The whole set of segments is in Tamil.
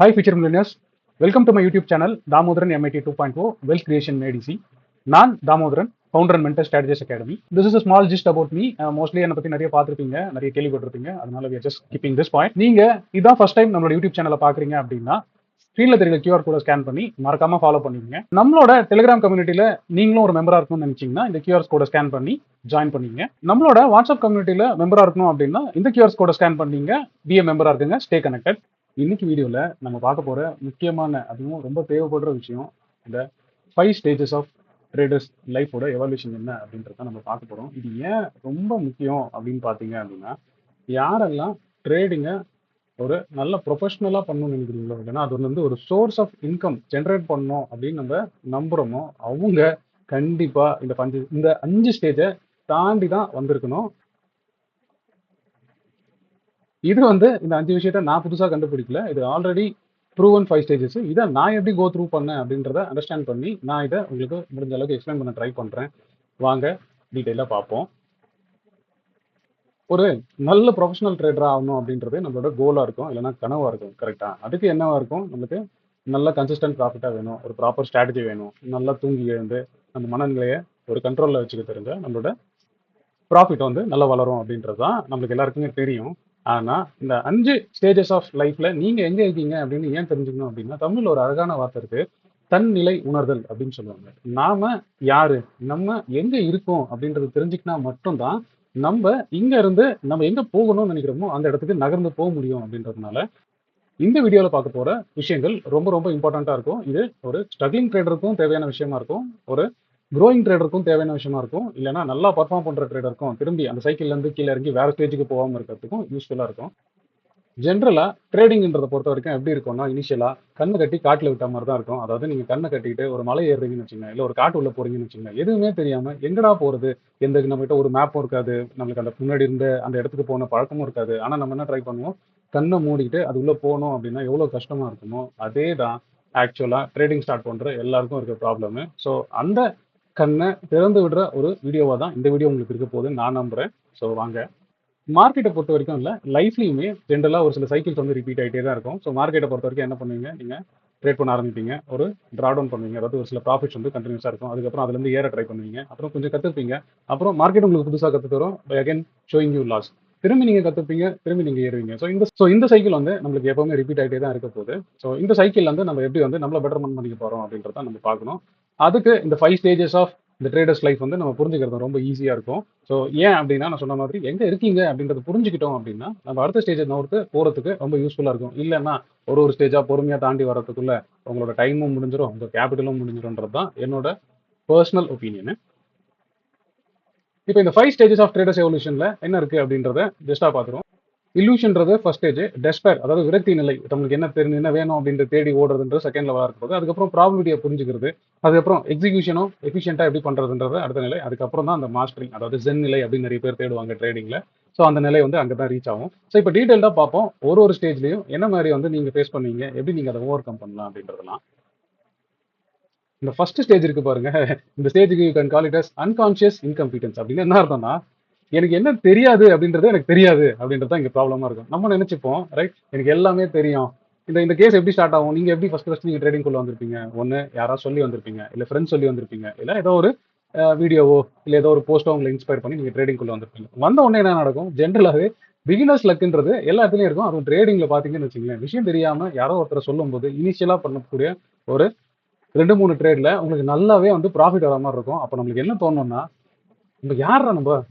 Hi, future millionaires. Welcome to my YouTube channel, Damodaran MIT 2.0 Wealth Creation Made Easy. நான் Damodaran, founder and mentor strategist academy. This is a small gist about me. Mostly என்னை பற்றி நிறைய பார்த்துருப்பீங்க, நிறைய கேள்விப்பட்டிருப்பீங்க. அதனால we are just keeping this point. நீங்க இதான் ஃபர்ஸ்ட் டைம் நம்மளோட யூடியூப் சேனலை பார்க்குறீங்க அப்படின்னா ஸ்க்ரீனில் தெரியுற QR கோடை ஸ்கேன் பண்ணி மறக்காம ஃபாலோ பண்ணிக்கங்க. நம்மளோட டெலிகிராம் கம்யூனிட்டியில் நீங்களும் ஒரு மெம்பராக இருக்கணும்னு நினைச்சீங்கன்னா இந்த QR கோடை ஸ்கேன் பண்ணி ஜாயின் பண்ணிங்க. நம்மளோட வாட்ஸ்அப் கம்யூனிட்டியில் மெம்பராக இருக்கணும் அப்படின்னா இந்த QR கோடை ஸ்கேன் பண்ணீங்க, பிஏ மெம்பராக இருக்குங்க, ஸ்டே கனெக்டட். இன்னைக்கு வீடியோவில் நம்ம பார்க்க போகிற முக்கியமான, அதுவும் ரொம்ப தேவைப்படுற விஷயம், இந்த 5 ஸ்டேஜஸ் ஆஃப் ட்ரேடர்ஸ் லைஃபோட எவால்யூஷன் என்ன அப்படின்றத நம்ம பார்க்க போகிறோம். இது ஏன் ரொம்ப முக்கியம் அப்படின்னு பார்த்தீங்க அப்படின்னா, யாரெல்லாம் ட்ரேடிங்கை ஒரு நல்ல ப்ரொஃபஷ்னலாக பண்ணணும்னு நினைக்கிறீங்களோ, இல்லைன்னா அது வந்து ஒரு சோர்ஸ் ஆஃப் இன்கம் ஜென்ரேட் பண்ணணும் அப்படின்னு நம்ம நம்புகிறோமோ, அவங்க கண்டிப்பாக இந்த 5 ஸ்டேஜை தாண்டி தான் வந்திருக்கணும். இது வந்து இந்த 5 விஷயத்த நான் புதுசாக கண்டுபிடிக்கல, இது ஆல்ரெடி ப்ரூவன் 5 ஸ்டேஜஸ். இதை நான் எப்படி கோ த்ரூ பண்ணேன் அப்படின்றத அண்டர்ஸ்டாண்ட் பண்ணி நான் இதை உங்களுக்கு முடிஞ்ச அளவுக்கு எக்ஸ்பிளைன் பண்ண ட்ரை பண்ணுறேன். வாங்க டீட்டெயிலாக பார்ப்போம். ஒரு நல்ல ப்ரொஃபஷனல் ட்ரேடராக ஆகணும் அப்படின்றது நம்மளோட கோலாக இருக்கும், இல்லைனா கனவாக இருக்கும். கரெக்டாக அதுக்கு என்னவா இருக்கும், நமக்கு நல்ல கன்சிஸ்டன்ட் ப்ராஃபிட்டாக வேணும், ஒரு ப்ராப்பர் ஸ்ட்ராட்டஜி வேணும், நல்லா தூங்கி எழுந்து நம்ம மனநிலையை ஒரு கண்ட்ரோலில் வச்சுக்க தெரிஞ்ச நம்மளோட ப்ராஃபிட் வந்து நல்லா வளரும் அப்படின்றது தான் நம்மளுக்கு எல்லாருக்குமே தெரியும். ஆனால் இந்த 5 ஸ்டேஜஸ் ஆஃப் லைஃப்பில் நீங்கள் எங்கே இருக்கீங்க அப்படின்னு ஏன் தெரிஞ்சுக்கணும் அப்படின்னா, தமிழில் ஒரு அழகான வார்த்தை இருக்குது, தன்னிலை உணர்தல் அப்படின்னு சொல்லுவாங்க. நாம யாரு, நம்ம எங்கே இருக்கோம் அப்படின்றது தெரிஞ்சுக்கினா மட்டும்தான் நம்ம இங்க இருந்து நம்ம எங்க போகணும்னு நினைக்கிறோமோ அந்த இடத்துக்கு நகர்ந்து போக முடியும். அப்படின்றதுனால இந்த வீடியோவில் பார்க்க போற விஷயங்கள் ரொம்ப ரொம்ப இம்பார்ட்டண்ட்டாக இருக்கும். இது ஒரு ஸ்ட்ரகிளிங் ட்ரேடருக்கும் தேவையான விஷயமா இருக்கும், ஒரு க்ரோயிங் ட்ரேடருக்கும் தேவையான விஷயமா இருக்கும், இல்லைன்னா நல்லா பர்ஃபார்ம் பண்ற ட்ரேடருக்கும் திரும்பி அந்த சைக்கிள்லேருந்து கீழே இறங்கி வேற ஸ்டேஜுக்கு போகாமல் இருக்கிறதுக்கும் யூஸ்ஃபுல்லாக இருக்கும். ஜென்ரலாக ட்ரேடிங்ன்றதை பொறுத்த வரைக்கும் எப்படி இருக்கும்னா, இனிஷியலாக கண்ணை கட்டி காட்டில் விட்ட மாதிரி தான் இருக்கும். அதாவது நீங்கள் கண்ணை கட்டிட்டு ஒரு மலை ஏறுறீங்கன்னு வச்சுங்க, இல்லை ஒரு காட்டு உள்ள போறீங்கன்னு வச்சுங்க, எதுவுமே தெரியாமல் எங்கடா போகிறது, எந்த நம்மகிட்ட ஒரு மேப்பும் இருக்காது, நம்மளுக்கு அந்த முன்னாடி இருந்த அந்த இடத்துக்கு போன பழக்கமும் இருக்காது. ஆனால் நம்ம என்ன ட்ரை பண்ணுவோம், கண்ணை மூடிட்டு அது உள்ளே போகணும் அப்படின்னா எவ்வளோ கஷ்டமாக இருக்குமோ அதே தான் ஆக்சுவலாக ட்ரேடிங் ஸ்டார்ட் பண்ணுற எல்லாருக்கும் இருக்க ப்ராப்ளமு. ஸோ அந்த கண்ணை திறந்து விடுற ஒரு வீடியோவாக தான் இந்த வீடியோ உங்களுக்கு இருக்க போகுதுன்னு நான் நம்புகிறேன். ஸோ வாங்க. மார்க்கெட்டை பொறுத்த வரைக்கும் இல்லை, லைஃப்லையுமே ஜென்ரலாக ஒரு சில சைக்கிள்ஸ் வந்து ரிப்பீட் ஆகிட்டே தான் இருக்கும். ஸோ மார்க்கெட்டை பொறுத்த வரைக்கும் என்ன பண்ணுவீங்க, நீங்கள் ட்ரேட் பண்ண ஆரம்பிப்பீங்க, ஒரு ட்ரா டவுன் பண்ணுவீங்க, அதாவது ஒரு சில ப்ராஃபிட்ஸ் வந்து கண்டினியூஸாக இருக்கும். அதுக்கப்புறம் அதுலேருந்து ஏற ட்ரை பண்ணுவீங்க, அப்புறம் கொஞ்சம் கற்றுப்பீங்க, அப்புறம் மார்க்கெட் உங்களுக்கு புதுசாக கற்று தரும், அகைன் ஷோயிங் யூ லாஸ். திரும்பி நீங்கள் கற்றுப்பீங்க, திரும்பி நீங்கள் ஏறுவீங்க. ஸோ இந்த சைக்கிள் வந்து நம்மளுக்கு எப்பவுமே ரிப்பீட் ஆகிட்டே தான் இருக்க போகுது. ஸோ இந்த சைக்கிள் வந்து நம்ம எப்படி வந்து நம்மளை பெட்டர்மெண்ட் பண்ணிக்க போகிறோம் அப்படின்றத நம்ம பார்க்கணும். அதுக்கு இந்த 5 ஸ்டேஜஸ் ஆஃப் இந்த ட்ரேடர்ஸ் லைஃப் வந்து நம்ம புரிஞ்சுக்கிறது ரொம்ப ஈஸியாக இருக்கும். ஸோ ஏன் அப்படின்னா, நான் சொன்ன மாதிரி எங்கே இருக்கீங்க அப்படின்றத புரிஞ்சுக்கிட்டோம் அப்படின்னா நம்ம அடுத்த ஸ்டேஜை நோர்த்து போகிறதுக்கு ரொம்ப யூஸ்ஃபுல்லாக இருக்கும். இல்லைன்னா ஒரு ஸ்டேஜாக பொறுமையாக தாண்டி வரதுக்குள்ள உங்களோட டைமும் முடிஞ்சிடும், உங்கள் கேபிட்டலும் முடிஞ்சிடும்ன்றது தான் என்னோட பர்சனல் ஒப்பீனியனு. இப்போ இந்த 5 ஸ்டேஜஸ் ஆஃப் ட்ரேடர்ஸ் எவல்யூஷனில் என்ன இருக்குது அப்படின்றத ஜஸ்ட்டாக பார்த்துருவோம். இல்லூஷன்றது ஃபர்ஸ்ட் ஸ்டேஜ், டெஸ்பேர் அதாவது விரக்தி நிலை, நம்மளுக்கு என்ன வேணும் அப்படின்ற தேடி ஓடுறதுன்ற செகண்ட் லெவலாக இருக்கிறது. அதுக்கப்புறம் ப்ராபபிலிட்டியை புரிஞ்சுக்கிறது, அதுக்கப்புறம் எக்ஸிக்யூஷனும் எஃபிஷியண்டாக எப்படி பண்ணுறதுன்றது அடுத்த நிலை. அதுக்கப்புறம் தான் அந்த மாஸ்டரிங், அதாவது ஜென் நிலை அப்படின்னு நிறைய பேர் தேடுவாங்க ட்ரேடிங்கில். ஸோ அந்த நிலை வந்து அங்கே தான் ரீச் ஆகும். ஸோ இப்போ டீட்டெயில்டாக பார்ப்போம், ஒரு ஸ்டேஜ்லையும் என்ன மாதிரி வந்து நீங்கள் ஃபேஸ் பண்ணுவீங்க, எப்படி நீங்கள் அதை ஓவர் கம் பண்ணலாம் அப்படின்றதெல்லாம். இந்த ஃபர்ஸ்ட் ஸ்டேஜ் இருக்கு பாருங்க, இந்த ஸ்டேஜுக்கு you can call it as unconscious incompetence. அப்படின்னு என்ன அர்த்தம்னா, எனக்கு என்ன தெரியாது அப்படின்றது எனக்கு தெரியாது அப்படின்றது தான் இங்கே ப்ராப்ளமாக இருக்கும். நம்ம நினைச்சுப்போம், ரைட், எனக்கு எல்லாமே தெரியும். இந்த கேஸ் எப்படி ஸ்டார்ட் ஆகும், நீங்கள் எப்படி ஃபர்ஸ்ட் நீங்கள் ட்ரேடிங்குள்ளே வந்திருப்பீங்க, ஒன்று யாராவது சொல்லி வந்திருப்பீங்க, இல்லை ஃப்ரெண்ட்ஸ் சொல்லி வந்திருப்பீங்க, இல்லை ஏதோ ஒரு வீடியோவோ இல்லை ஏதோ ஒரு போஸ்ட்டோ உங்களை இன்ஸ்பயர் பண்ணி நீங்கள் ட்ரேடிங்குள்ளே வந்திருப்பீங்க. வந்த உடனே என்ன நடக்கும், ஜென்ரலாகவே பிகினர்ஸ் லக்குன்றது எல்லா இடத்துலையும் இருக்கும். அதுவும் ட்ரேடிங்கில் பார்த்தீங்கன்னு வச்சுங்களேன், விஷயம் தெரியாமல் யாரோ ஒருத்தர் சொல்லும்போது இனிஷியலாக பண்ணக்கூடிய ஒரு 2-3 ட்ரேட்ல உங்களுக்கு நல்லாவே வந்து ப்ராஃபிட் வர மாதிரி இருக்கும். அப்போ நம்மளுக்கு என்ன தோணும்னா, நம்ம யாரா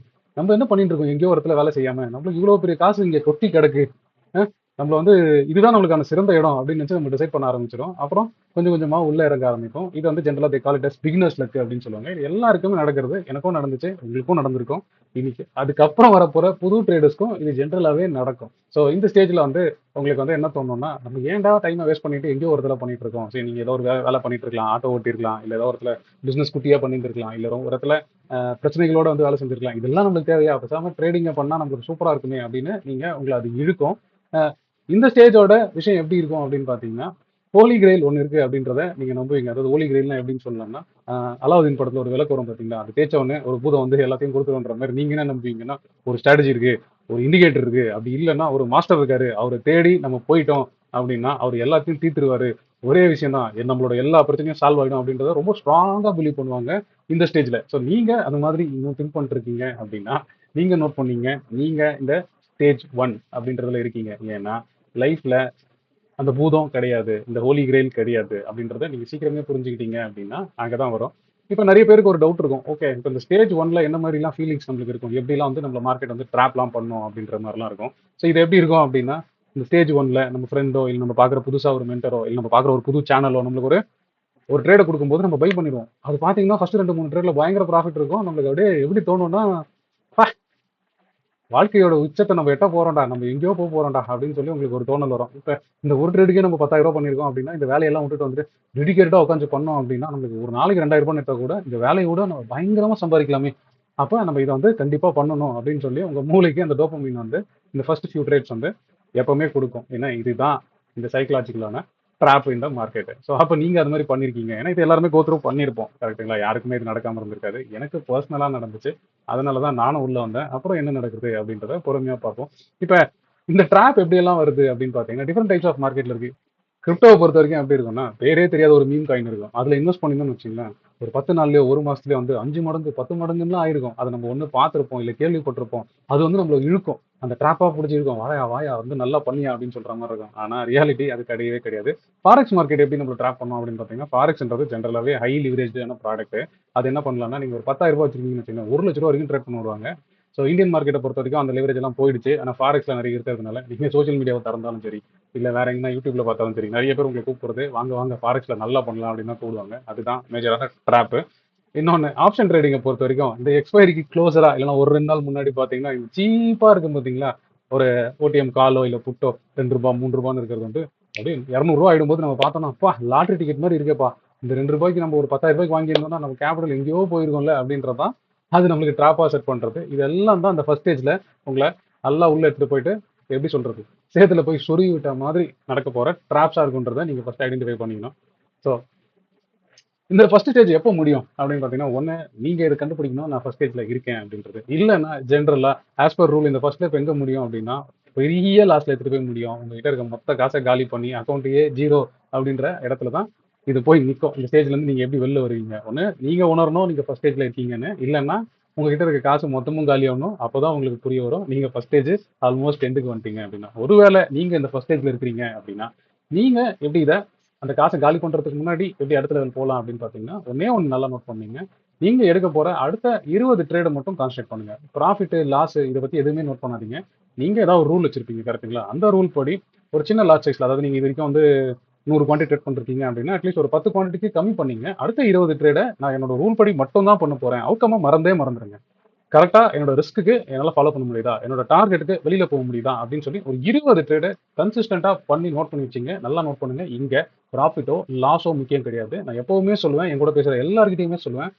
நம்ம என்ன பண்ணிட்டு இருக்கோம், எங்கேயோ ஒரு இடத்துல வேலை செய்யாம நம்மளுக்கு இவ்வளவு பெரிய காசு இங்க கொட்டி கிடக்கு, நம்மள வந்து இதுதான் நம்மளுக்கான சிறந்த இடம் அப்படின்னு நினைச்சு நம்ம டிசைட் பண்ண ஆரம்பிச்சிடும். அப்புறம் கொஞ்சம் கொஞ்சமா உள்ள இறங்க ஆரம்பிக்கும். இது வந்து ஜென்ரலா they call it as beginner's luck அப்படின்னு சொல்லுவாங்க. இது எல்லாருக்குமே நடக்கிறது, எனக்கும் நடந்துச்சு, உங்களுக்கும் நடந்திருக்கும். இன்னைக்கு அதுக்கப்புறம் வரப்போற புது ட்ரேடர்ஸ்க்கும் இது ஜென்ரலாவே நடக்கும். ஸோ இந்த ஸ்டேஜ்ல வந்து உங்களுக்கு வந்து என்ன தோணும்னா, நம்ம ஏன்டா டைமை வேஸ்ட் பண்ணிட்டு எங்கேயோ ஒரு இடத்துல பண்ணிட்டு இருக்கோம். சரி, நீங்க ஏதோ ஒரு வேலை பண்ணிட்டு இருக்கலாம், ஆட்டோ ஓட்டிருக்கலாம், இல்ல ஏதோ ஒரு இடத்துல பிசினஸ் குட்டியா பண்ணிட்டு இருக்கலாம், இல்ல ஒரு இடத்துல பிரச்சனைகளோட வந்து வேலை செஞ்சிருக்கலாம். இதெல்லாம் நம்மளுக்கு தேவையா, பேசாம ட்ரேடிங்கை பண்ணா நமக்கு சூப்பரா இருக்குமே அப்படின்னு நீங்க உங்களை அது இழுக்கும். இந்த ஸ்டேஜோட விஷயம் எப்படி இருக்கும் அப்படின்னு பார்த்தீங்கன்னா, ஹோலி கிரெயில் ஒன்று இருக்கு அப்படின்றத நீங்க நம்புவீங்க. அதாவது ஹோலி கிரெயில்னா எப்படின்னு சொல்லலாம்னா, அலாவுதீன் படத்துல ஒரு விளக்கு வரும் பார்த்தீங்களா, அது தேய்ச்ச உடனே ஒரு பூதம் வந்து எல்லாத்தையும் கொடுத்துருன்ற மாதிரி நீங்க என்ன நம்புவீங்கன்னா, ஒரு ஸ்ட்ராட்டஜி இருக்கு, ஒரு இண்டிகேட்டர் இருக்கு, அப்படி இல்லைன்னா ஒரு மாஸ்டர் இருக்காரு, அவரை தேடி நம்ம போயிட்டோம், அப்படின்னா அவர் எல்லாத்தையும் தீர்த்துருவாரு. ஒரே விஷயம் தான் நம்மளோட எல்லா பிரச்சனையும் சால்வ் ஆயிடும் அப்படின்றத ரொம்ப ஸ்ட்ராங்கா பிலீவ் பண்ணுவாங்க இந்த ஸ்டேஜ்ல. ஸோ நீங்க அந்த மாதிரி இன்னும் திங்க் பண்ணிட்டு இருக்கீங்க அப்படின்னா நீங்க நோட் பண்ணீங்க, நீங்க இந்த ஸ்டேஜ் 1 அப்படின்றதுல இருக்கீங்க. ஏன்னா லைஃப்ல அந்த பூதம் கிடையாது, இந்த ஹோலி கிரெயில் கிடையாது அப்படின்றத நீங்க சீக்கிரமே புரிஞ்சுக்கிட்டீங்க அப்படின்னா அங்கதான் வரும். இப்போ நிறைய பேருக்கு ஒரு டவுட் இருக்கும். ஓகே, இப்போ இந்த ஸ்டேஜ் 1ல என்ன மாதிரிலாம் ஃபீலிங்ஸ் நம்மளுக்கு இருக்கும், எப்படிலாம் வந்து நம்ம மார்க்கெட் வந்து ட்ராப்லாம் பண்ணும் அப்படின்ற மாதிரிலாம் இருக்கும். ஸோ இது எப்படி இருக்கும் அப்படின்னா, இந்த ஸ்டேஜ் 1ல நம்ம ஃப்ரெண்டோ இல்லை நம்ம பார்க்குற புதுசா ஒரு மென்டரோ இல்லை நம்ம பார்க்குற ஒரு புது சேனலோ நம்மளுக்கு ஒரு ஒரு ட்ரேடை கொடுக்கும்போது நம்ம பை பண்ணிடுவோம். அது பார்த்தீங்கன்னா ஃபர்ஸ்ட் 2 3 ட்ரேட்ல பயங்கர ப்ராஃபிட் இருக்கும். நம்மளுக்கு அப்படியே எப்படி தோணும்னா, "பா, வாழ்க்கையோட உச்சத்தை நம்ம எட்ட போறோம்டா, நம்ம எங்கேயோ போக போறோம்டா அப்படின்னு சொல்லி உங்களுக்கு ஒரு தோணல் வரும். இப்ப இந்த ஒரு ட்ரேடுக்கே நம்ம 10,000 பண்ணியிருக்கோம் அப்படின்னா இந்த வேலையெல்லாம் விட்டுட்டு வந்துட்டு டெடிகேட்டடா உட்காந்து பண்ணோம் அப்படின்னா நமக்கு ஒரு நாளைக்கு 2,000 எடுத்தா கூட இந்த வேலையோட நம்ம பயங்கரமா சம்பாதிக்கலாமே. அப்ப நம்ம இதை வந்து கண்டிப்பா பண்ணணும் அப்படின்னு சொல்லி உங்க மூளைக்கு அந்த டோபமைன் வந்து இந்த ஃபர்ஸ்ட் ஃபியூ ட்ரேட்ஸ் வந்து எப்பவுமே கொடுக்கும். ஏன்னா இதுதான் இந்த சைக்கலாஜிக்கலான ட்ராப் இந்த மார்க்கெட். ஸோ அப்போ நீங்க அது மாதிரி பண்ணிருக்கீங்க. ஏன்னா இது எல்லாருமே கோத்ரூ பண்ணியிருப்போம், கரெக்டுங்களா? யாருக்குமே இது நடக்காம இருந்திருக்காது. எனக்கு பர்சனலா நடந்துச்சு. அதனால தான் நானும் உள்ள வந்தேன். அப்புறம் என்ன நடக்குது அப்படின்றத பொறுமையா பார்ப்போம். இப்ப இந்த ட்ராப் எப்படி எல்லாம் வருது அப்படின்னு பாத்தீங்கன்னா டிஃப்ரெண்ட் டைப்ஸ் ஆஃப் மார்க்கெட்ல இருக்கு. கிரிப்டோவை பொறுத்த வரைக்கும் எப்படி இருக்கும்னா, பேரே தெரியாத ஒரு மீம் காயின் இருக்கும். அதுல இன்வெஸ்ட் பண்ணிருந்தோம்னு வச்சுங்களேன், ஒரு 10 நாள்லயோ, 1 மாசத்துலயோ வந்து 5 மடங்கு, 10 மடங்குலாம் ஆயிருக்கும். அதை நம்ம ஒண்ணு பார்த்திருப்போம், இல்ல கேள்விப்பட்டிருப்போம். அது வந்து நம்மள இழுக்கும். அந்த ட்ராப்பா பிடிச்சிருக்கும். வாயா வாயா வந்து நல்லா பண்ணியா அப்படின்னு சொல்ற மாதிரி இருக்கும். ஆனா ரியாலிட்டி அது கிடையவே கிடையாது. ஃபாரெக்ஸ் மார்க்கெட் எப்படி நம்ம ட்ராப் பண்ணோம் அப்படின்னு பாத்தீங்கன்னா, ஃபாரெக்ஸ்ன்றது ஜென்ரலாவே ஹை லிவரேஜான ப்ராடக்ட். அது என்ன பண்ணலாம்னா, நீங்க ஒரு 10,000 ரூபாய் வச்சிருக்கீங்கன்னு வச்சுக்கோங்க, 1,00,000 வரைக்கும் ட்ரேட் பண்ண விடுவாங்க. ஸோ இந்தியன் மார்க்கெட்டை பொறுத்த வரைக்கும் அந்த லெவரேஜ் எல்லாம் போயிடுச்சு. ஆனா ஃபாரெக்ஸ்ல நிறைய இருக்கிறதுனால நீங்க சோஷியல் மீடியாவை திறந்தாலும் சரி, இல்ல வேற எங்கன்னா யூடியூப்ல பார்த்தாலும் சரி, நிறைய பேர் உங்களை கூப்பிடுறது வாங்க வாங்க ஃபாரெக்ஸ்ல நல்லா பண்ணலாம் அப்படின்னு தான் கூடுவாங்க. அதுதான் மேஜரான ட்ராப். இன்னொன்னு ஆப்ஷன் ட்ரேடிங்கை பொறுத்த வரைக்கும் இந்த எக்ஸ்பைரிக்கு க்ளோஸரா இல்லைன்னா ஒரு 2 நாள் முன்னாடி பாத்தீங்கன்னா சீப்பா இருக்கும் பாத்தீங்களா, ஒரு ஓடிஎம் காலோ இல்ல புட்டோ ₹2 ₹3 இருக்கிறது வந்து அப்படியே ₹200 ஆயிடும்போது நம்ம பார்த்தோம்னா, அப்பா லாட்டரி டிக்கெட் மாதிரி இருக்கேப்பா, இந்த ₹2 நம்ம ஒரு 10,000 வாங்கியிருந்தோம்னா நம்ம கேபிட்டல் எங்கேயோ போயிருக்கோம்ல அப்படின்றதான் அது நம்மளுக்கு ட்ராப்பா செட் பண்றது. இதெல்லாம் தான் அந்த ஃபர்ஸ்ட் ஸ்டேஜ்ல உங்களை நல்லா உள்ள எடுத்துட்டு போயிட்டு எப்படி சொல்றது, சேத்துல போய் சொருகி விட்ட மாதிரி நடக்க போற ட்ராப்ஸா இருக்குன்றதை நீங்க ஃபர்ஸ்ட் ஐடென்டிஃபை பண்ணிக்கணும். ஸோ இந்த ஃபர்ஸ்ட் ஸ்டேஜ் எப்போ முடியும் அப்படின்னு பார்த்தீங்கன்னா, ஒன்று நீங்க இதை கண்டுபிடிக்கணும் நான் ஃபர்ஸ்ட் ஸ்டேஜ்ல இருக்கேன் அப்படின்றது. இல்லைன்னா ஜென்ரலா ஆஸ் பர் ரூல் இந்த ஃபர்ஸ்ட் ஸ்டெப் எங்க முடியும் அப்படின்னா, பெரிய லாஸ்ட்ல எடுத்துட்டு போய் முடியும். உங்ககிட்ட இருக்க மொத்த காசை காலி பண்ணி அக்கௌண்ட்டையே ஜீரோ அப்படின்ற இடத்துல தான் இது போய் நிற்கும். இந்த ஸ்டேஜ்ல இருந்து நீங்க எப்படி வெளில வருவீங்க? ஒன்று நீங்க உணரணும் நீங்க ஃபர்ஸ்ட் ஸ்டேஜ்ல இருக்கீங்கன்னு. இல்லைன்னா உங்ககிட்ட இருக்க காசு மொத்தமும் காலி ஆகணும். அப்போதான் உங்களுக்கு புரிய வரும் நீங்க ஃபர்ஸ்ட் ஸ்டேஜ் ஆல்மோஸ்ட் எண்டுக்கு வந்துட்டீங்க அப்படின்னா. ஒருவேளை நீங்க இந்த ஃபர்ஸ்ட் ஸ்டேஜ்ல இருக்கிறீங்க அப்படின்னா, நீங்க எப்படி இதை அந்த காசை காலி பண்றதுக்கு முன்னாடி எப்படி அடுத்த லெவல் போகலாம் அப்படின்னு பாத்தீங்கன்னா, ஒண்ணே ஒன்று நல்லா நோட் பண்ணீங்க. நீங்க எடுக்க போற அடுத்த 20 ட்ரேடை மட்டும் கான்சென்ட்ரேட் பண்ணுங்க. ப்ராஃபிட் லாஸ் இதை பத்தி எதுவுமே நோட் பண்ணாதீங்க. நீங்க ஏதாவது ஒரு ரூல் வச்சிருப்பீங்க, கரெக்ட்டுங்களா? அந்த ரூல் படி ஒரு சின்ன லாட் சைஸ்ல, அதாவது நீங்க இது வரைக்கும் வந்து 100 குவான்டிட்டி ட்ரேட் பண்ணிருக்கீங்க அப்படின்னா அட்லீஸ்ட் ஒரு 10 குவான்டிட்டிக்கு கம்மி பண்ணீங்க. அடுத்த 20 ட்ரேடை நான் என்னோட ரூல் படி மட்டும் தான் பண்ண போறேன். அவுட்கம மறந்துருங்க. கரெக்டா என்னோட ரிஸ்க்கு என்னால ஃபாலோ பண்ண முடியுதா, என்னோட டார்கெட்டுக்கு வெளியில போக முடியுதா அப்படின்னு சொல்லி ஒரு 20 ட்ரேடு கன்சிஸ்டன்டா பண்ணி நோட் பண்ணி வச்சுங்க. நல்லா நோட் பண்ணுங்க. இங்க ப்ராஃபிட்டோ லாஸோ முக்கியம் கிடையாது. நான் எப்பவுமே சொல்லுவேன், என் கூட பேசுற எல்லாருக்கிட்டையுமே சொல்லுவேன்,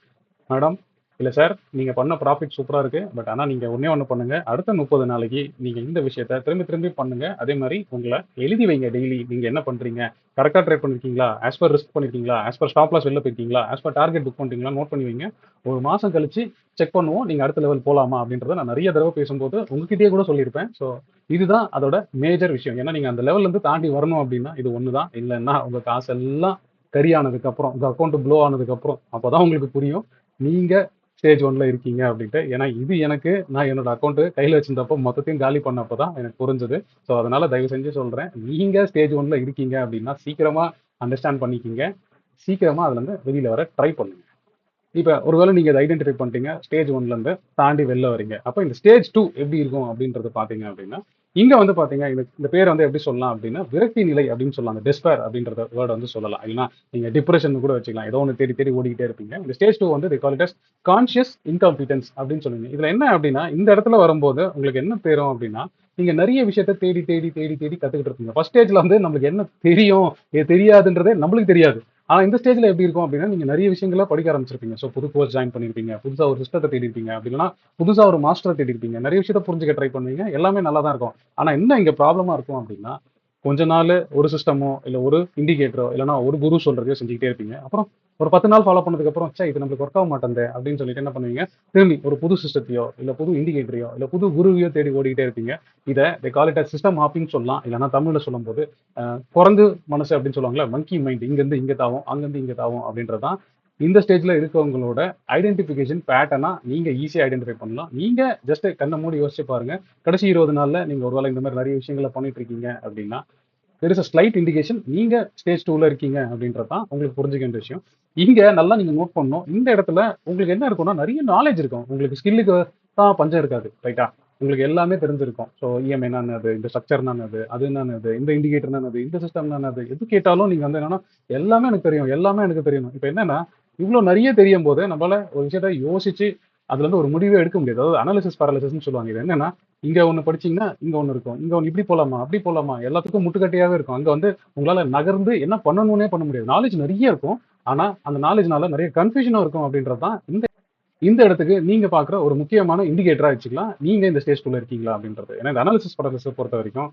மேடம் இல்ல சார், நீங்க பண்ண ப்ராஃபிட் சூப்பரா இருக்கு. பட் ஆனா நீங்க ஒண்ணே ஒண்ணு பண்ணுங்க. அடுத்த 30 நாளைக்கு நீங்க இந்த விஷயத்த திரும்பி திரும்பி பண்ணுங்க. அதே மாதிரி உங்களை எழுதி வைங்க. டெய்லி நீங்க என்ன பண்றீங்க, கரெக்டா ட்ரேட் பண்ணிருக்கீங்களா, ஆஸ் பர் ரிஸ்க் பண்ணிருக்கீங்களா, ஆஸ் பர் ஸ்டாப் லாஸ் வெளில போயிருக்கீங்களா, ஆஸ் பர் டார்கெட் புக் பண்ணிட்டீங்களா, நோட் பண்ணி வைங்க. ஒரு மாசம் கழிச்சு செக் பண்ணுவோம் நீங்க அடுத்த லெவல் போலாமா அப்படின்றத நான் நிறைய தடவை பேசும்போது உங்ககிட்டயே கூட சொல்லியிருப்பேன். ஸோ இதுதான் அதோட மேஜர் விஷயம். ஏன்னா நீங்க அந்த லெவல்ல இருந்து தாண்டி வரணும் அப்படின்னா இது ஒண்ணுதான். இல்லைன்னா உங்க காசு எல்லாம் கரியானதுக்கு அப்புறம், உங்க அக்கௌண்ட் ப்ளோ ஆனதுக்கு அப்புறம் அப்பதான் உங்களுக்கு புரியும் நீங்க ஸ்டேஜ் 1ல இருக்கீங்க அப்படின்ட்டு. ஏன்னா இது எனக்கு நான் என்னோட அக்கௌண்ட் கையில வச்சிருந்தப்போ மொத்தத்தையும் காலி பண்ணப்பதான் எனக்கு புரிஞ்சது. ஸோ அதனால தயவு செஞ்சு சொல்றேன், நீங்க ஸ்டேஜ் 1ல இருக்கீங்க அப்படின்னா சீக்கிரமா அண்டர்ஸ்டாண்ட் பண்ணிக்கிங்க. சீக்கிரமா அதுல இருந்து வெளியில வர ட்ரை பண்ணுங்க. இப்ப ஒருவேளை நீங்க இதை ஐடென்டிஃபை பண்ணிட்டீங்க, ஸ்டேஜ் 1ல இருந்து தாண்டி வெளில வரீங்க. அப்ப இந்த ஸ்டேஜ் 2 எப்படி இருக்கும் அப்படின்றது பாத்தீங்க அப்படின்னா, இங்க வந்து பாத்தீங்க இந்த பேர் வந்து எப்படி சொல்லலாம் அப்படின்னா, விரக்தி நிலை அப்படின்னு சொல்லலாம். டெஸ்பேர் அப்படின்றத வேர்ட் வந்து சொல்லலாம். இல்லைன்னா நீங்க டிப்ரெஷன் கூட வச்சுக்கலாம். ஏதோ ஒன்று தேடி தேடி ஓடிக்கிட்டே இருப்பீங்க. இந்த ஸ்டேஜ் 2 வந்து they call it as conscious incompetence அப்படின்னு சொல்லுவீங்க. இதுல என்ன அப்படின்னா, இந்த இடத்துல வரும்போது உங்களுக்கு என்ன தேரும் அப்படின்னா, நீங்க நிறைய விஷயத்த தேடி தேடி தேடி தேடி கத்துக்கிட்டு இருப்பீங்க. ஃபர்ஸ்ட் ஸ்டேஜ்ல வந்து நம்மளுக்கு என்ன தெரியும், தெரியாதுன்றதே நம்மளுக்கு தெரியாது. ஆனா இந்த ஸ்டேஜ்ல எப்படி இருக்கும் அப்படின்னா, நீங்க நிறைய விஷயங்கள படிக்க ஆரம்பிச்சிருப்பீங்க. ஸோ புது கோர்ஸ் ஜாயின் பண்ணிருப்பீங்க, புதுசா ஒரு சிஸ்டத்தை தேடி இருப்பீங்க, அப்படி இல்லைன்னா புதுசா ஒரு மாஸ்டரை தேடி இருப்பீங்க, நிறைய விஷயத்த புரிஞ்சுக்க ட்ரை பண்ணுவீங்க. எல்லாமே நல்லா தான் இருக்கும். ஆனா என்ன இங்க ப்ராப்ளமா இருக்கும் அப்படின்னா, கொஞ்ச நாள் ஒரு சிஸ்டமோ, இல்ல ஒரு இண்டிகேட்டரோ, இல்லன்னா ஒரு குரு சொல்றதையோ செஞ்சுக்கிட்டே இருப்பீங்க. அப்புறம் ஒரு 10 நாள் ஃபாலோ பண்ணதுக்கு அப்புறம், ச்சே இது நம்மளுக்கு ஒர்க் ஆக மாட்டேன்தே அப்படின்னு சொல்லிட்டு என்ன பண்ணுவீங்க, திரும்பி ஒரு புது சிஸ்டத்தையோ, இல்ல புது இண்டிகேட்டரையோ, இல்ல புது குருவையோ தேடி ஓடிக்கிட்டே இருப்பீங்க. இத தே கால் இட் அஸ் சிஸ்டம் ஹாப்பிங்ன்னு சொல்லலாம். இல்லன்னா தமிழ்ல சொல்லும்போது, அ குரங்கு மனசு அப்படின்னு சொல்லுவாங்கல்ல, மங்கி மைண்ட் இங்கருந்து இங்க தாவும், அங்கருந்து இங்க தாவும் அப்படின்றது தான் இந்த ஸ்டேஜ்ல இருக்கவங்களோட ஐடென்டிஃபிகேஷன் பேட்டர்னா நீங்க ஈஸியா ஐடென்டிஃபை பண்ணலாம். நீங்க ஜஸ்ட் கண்ண மூடி யோசிச்சு பாருங்க. கடைசி 20 நாள்ல நீங்க ஒருவேளை இந்த மாரி நெறைய விஷயங்கள பண்ணிட்டு இருக்கீங்க அப்படின்னா, there is a slight indication நீங்க ஸ்டேஜ் 2ல இருக்கீங்க அப்படின்றது தான் உங்களுக்கு புரிஞ்சுக்க வேண்டிய விஷயம். இங்க நல்லா நீங்க நோட் பண்ணணும். இந்த இடத்துல உங்களுக்கு என்ன இருக்கும்னா, நெறைய நாலேட்ஜ் இருக்கும். உங்களுக்கு ஸ்கில்லுக்கு தான் பஞ்சம் இருக்காது. ரைட்டா? உங்களுக்கு எல்லாமே தெரிஞ்சிருக்கும். ஸோ இஎம்ஐனா என்னது? இந்த ஸ்ட்ரக்சர்னா என்னது? அது என்னது? இந்த இண்டிகேட்டர்னா என்னது? இந்த சிஸ்டம்னா என்னது? எது கேட்டாலும் நீங்க வந்து என்னன்னா, எல்லாமே எனக்கு தெரியும். எல்லாமே எனக்கு தெரியணும். இப்ப என்னன்னா, இவ்ளோ நெறைய தெரியும்போது நம்மளால ஒரு விஷயத்த யோசிச்சு அதுல இருந்து ஒரு முடிவே எடுக்க முடியாது. அதாவது அனாலிசிஸ் பாராலிசிஸ்ன்னு சொல்லுவாங்க. இது என்னன்னா, இங்க ஒண்ணு படிச்சீங்கன்னா, இங்க ஒண்ணு இருக்கும். இங்க ஒண்ணு இப்படி போலாமா? அப்படி போலாமா? எல்லாத்துக்கும் முட்டுக்கட்டையாவே இருக்கும். அங்க வந்து உங்களால நகர்ந்து என்ன பண்ணணும்னே பண்ண முடியாது. நாலேட்ஜ் நெறைய இருக்கும். ஆனா, அந்த நாலேட்ஜ்னால நெறைய கன்ஃப்யூஷனும் இருக்கும் அப்படின்றது தான் இந்த இந்த இடத்துக்கு நீங்க பார்க்குற ஒரு முக்கியமான இண்டிகேட்டரா வச்சுக்கலாம். நீங்க இந்த ஸ்டேஜ்க்குள்ள இருக்கீங்களா அப்படின்றது. ஏன்னா, இந்த அனாலிசிஸ் பாராலிசிஸ பொறுத்தவரைக்கும்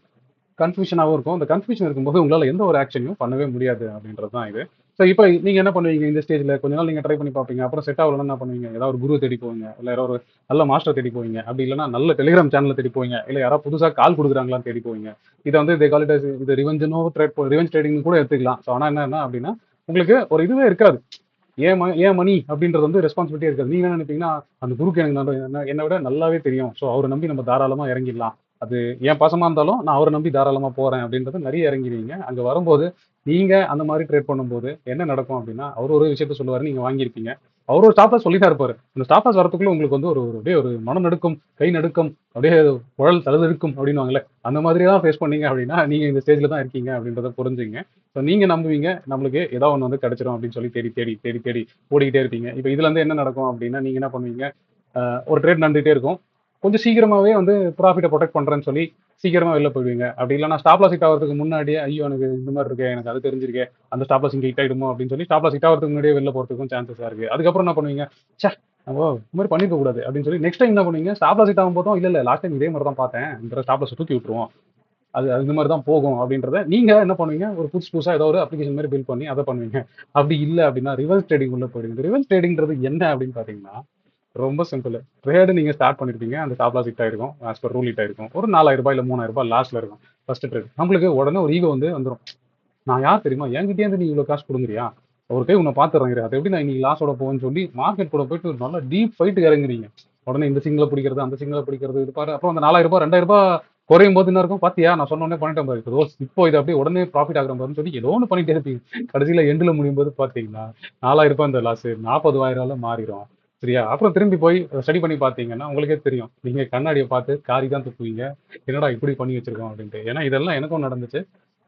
கன்ஃப்யூஷனாவும் இருக்கும். அந்த கன்ஃப்யூஷன் இருக்கும்போது உங்களால எந்த ஒரு ஆக்ஷனையும் பண்ணவே முடியாது அப்படின்றது தான் இது. ஸோ இப்ப நீங்க என்ன பண்ணுவீங்க இந்த ஸ்டேஜ்ல கொஞ்ச நாள் நீங்க ட்ரை பண்ணி பார்ப்பீங்க. அப்புறம் செட் ஆகலன்னா என்ன பண்ணுவீங்க? ஏதாவது ஒரு குருவ தேடி போவீங்க. இல்ல யாரோ ஒரு நல்ல மாஸ்டர் தேடி போவீங்க. அப்படி இல்லன்னா நல்ல டெலிகிராம் சேனல தேடி போவீங்க. இல்ல யாராவது புதுசா கால் குடுக்குறாங்களான்னு தேடி போவீங்க. இத வந்து தே கால் இட் அஸ் இது ரிவெஞ்சுன்னோ ரிவெஞ்ச் ட்ரேடிங்ன்னு கூட எடுத்துக்கலாம். ஸோ ஆனா என்னன்னா அப்படின்னா, உங்களுக்கு ஒரு இதுவே இருக்காது. ஏன் மணி அப்படின்றது வந்து ரெஸ்பான்சிபிலிட்டியே இருக்காது. நீங்க என்ன நினைப்பீங்கன்னா, அந்த குருக்கு எனக்கு என்ன விட நல்லாவே தெரியும். ஸோ அவர நம்பி நம்ம தாராளமா இறங்கிடலாம். அது என் பாசமா இருந்தாலும் நான் அவர நம்பி தாராளமா போறேன் அப்படின்றது நெறைய இறங்கிருவீங்க. அங்க வரும்போது, நீங்க அந்த மாரி ட்ரேட் பண்ணும்போது என்ன நடக்கும் அப்படின்னா, அவரு ஒரு விஷயத்த சொல்லுவாரு. நீங்க வாங்கியிருப்பீங்க. அவரு ஒரு ஸ்டாப் லாஸ் சொல்லி தான் இருப்பாரு. அந்த ஸ்டாப் லாஸ் வரதுக்குள்ள உங்களுக்கு வந்து அப்படியே ஒரு மனநடுக்கம், கை நடுக்கம், அப்படியே குழல் தழுதழுக்கும் அப்படின்னுவாங்கல்ல. அந்த மாதிரி தான் ஃபேஸ் பண்ணீங்க அப்படின்னா, நீங்க இந்த ஸ்டேஜ்ல தான் இருக்கீங்க அப்படின்றத புரிஞ்சுங்க. ஸோ நீங்க நம்புவீங்க, நம்மளுக்கு ஏதோ ஒண்ணு வந்து கிடைச்சிரும் அப்படின்னு சொல்லி தேடி, தேடி, தேடி, தேடி ஓடிக்கிட்டே இருப்பீங்க. இப்ப இதுல இருந்து என்ன நடக்கும் அப்படின்னா, நீங்க என்ன பண்ணுவீங்க, ஒரு ட்ரேட் நடந்துகிட்டே இருக்கும். கொஞ்சம் சீக்கிரமாவே வந்து ப்ராஃபிட்ட புரொடெக்ட் பண்றேன்னு சொல்லி, சீக்கிரமா வெளில போயிடுவீங்க. அப்படி இல்லன்னா ஸ்டாப் லாஸ் ஹிட் ஆவறதுக்கு முன்னாடியே, ஐயோ! எனக்கு இந்த மாரி இருக்கே, எனக்கு அது தெரிஞ்சிருக்கே, அந்த ஸ்டாப் லாஸ் இங்க ஹிட் ஆயிடுமோ அப்படின்னு சொல்லி, ஸ்டாப் லாஸ் ஹிட் ஆவறதுக்கு முன்னாடியே வெளில போறதுக்கும் சான்சஸா இருக்கு. அதுக்கப்புறம் என்ன பண்ணுவீங்க, ச்சே! நம்ம இந்த மாரி பண்ணியிருக்க கூடாது அப்படின்னு சொல்லி, நெக்ஸ்ட் டைம் என்ன பண்ணுவீங்க, ஸ்டாப் லாஸ் ஹிட் ஆகும்போதும், இல்ல, இல்ல லாஸ்ட் டைம் இதே மாரி தான் பார்த்தேன். இந்த தடவ ஸ்டாப் லாஸ தூக்கி விட்டுருவோம். அது அது இந்த மாரி தான் போகும் அப்படின்றத நீங்க என்ன பண்ணுவீங்க, ஒரு புதுசா ஏதோ ஒரு அப்ளிகேஷன் மாரி பில்ட் பண்ணி அத பண்ணுவீங்க. அப்படி இல்ல அப்படின்னா, ரிவர்ஸ் ட்ரேடிங் உள்ள போயிடுவீங்க. இந்த ரிவர்ஸ் ட்ரேடிங்ன்றது என்ன அப்படின்னு பார்த்தீங்கன்னா, ரொம்ப சிம்பிள். ட்ரேடு நீங்க ஸ்டார்ட் பண்ணியிருப்பீங்க. அந்த ஸ்டாப் லாஸ் ஹிட் ஆயிருக்கும். ஆஸ் பர் ரூல் ஹிட் ஆயிருக்கும். ஒரு ரூ. 4000 இல்ல ரூ. 3000 லாஸ்ட்ல இருக்கும். First trade. நம்மளுக்கு உடனே ஒரு ஈகோ வந்து வந்துரும். நான் யார் தெரியுமா? என்கிட்டயே இருந்து நீ இவ்வளோ காசு புடுங்குறியா? ஒரு கை உன்ன பார்த்துடுறேன் இரு. அது எப்படி நான் இன்னைக்கு லாஸோட போவேன்னு சொல்லி மார்க்கெட் கூட போயிட்டு ஒரு நல்ல டீப் ஃபைட்டுக்கு இறங்குறீங்க. உடனே இந்த சிங்கிள பிடிக்கிறது, அந்த சிங்கிள பிடிக்கிறது, இது பாரு. அப்புறம் அந்த ரூ. 4000 ரூ. 2000 குறையும் போது என்ன இருக்கும்? பாத்தியா? நான் சொன்ன உடனே பண்ணிட்டேன் பாரு. இப்போ இது அப்படியே உடனே ப்ராஃபிட் ஆகுறேன் பாருன்னு சொல்லி ஏதோ ஒண்ணு பண்ணிட்டே இருப்பீங்க. கடைசியில எண்டுல முடியும்போது பார்த்தீங்கன்னா, ரூ. 4000 இந்த லாஸ் ரூ. 40,000 மாறிரும். சரியா? அப்புறம் திரும்பி போய் ஸ்டடி பண்ணி பார்த்தீங்கன்னா, உங்களுக்கே தெரியும். நீங்க கண்ணாடிய பார்த்து காரி தான் துப்புவீங்க. என்னடா இப்படி பண்ணி வச்சிருக்கோம் அப்படின்ட்டு. ஏன்னா இதெல்லாம் எனக்கும் நடந்துச்சு.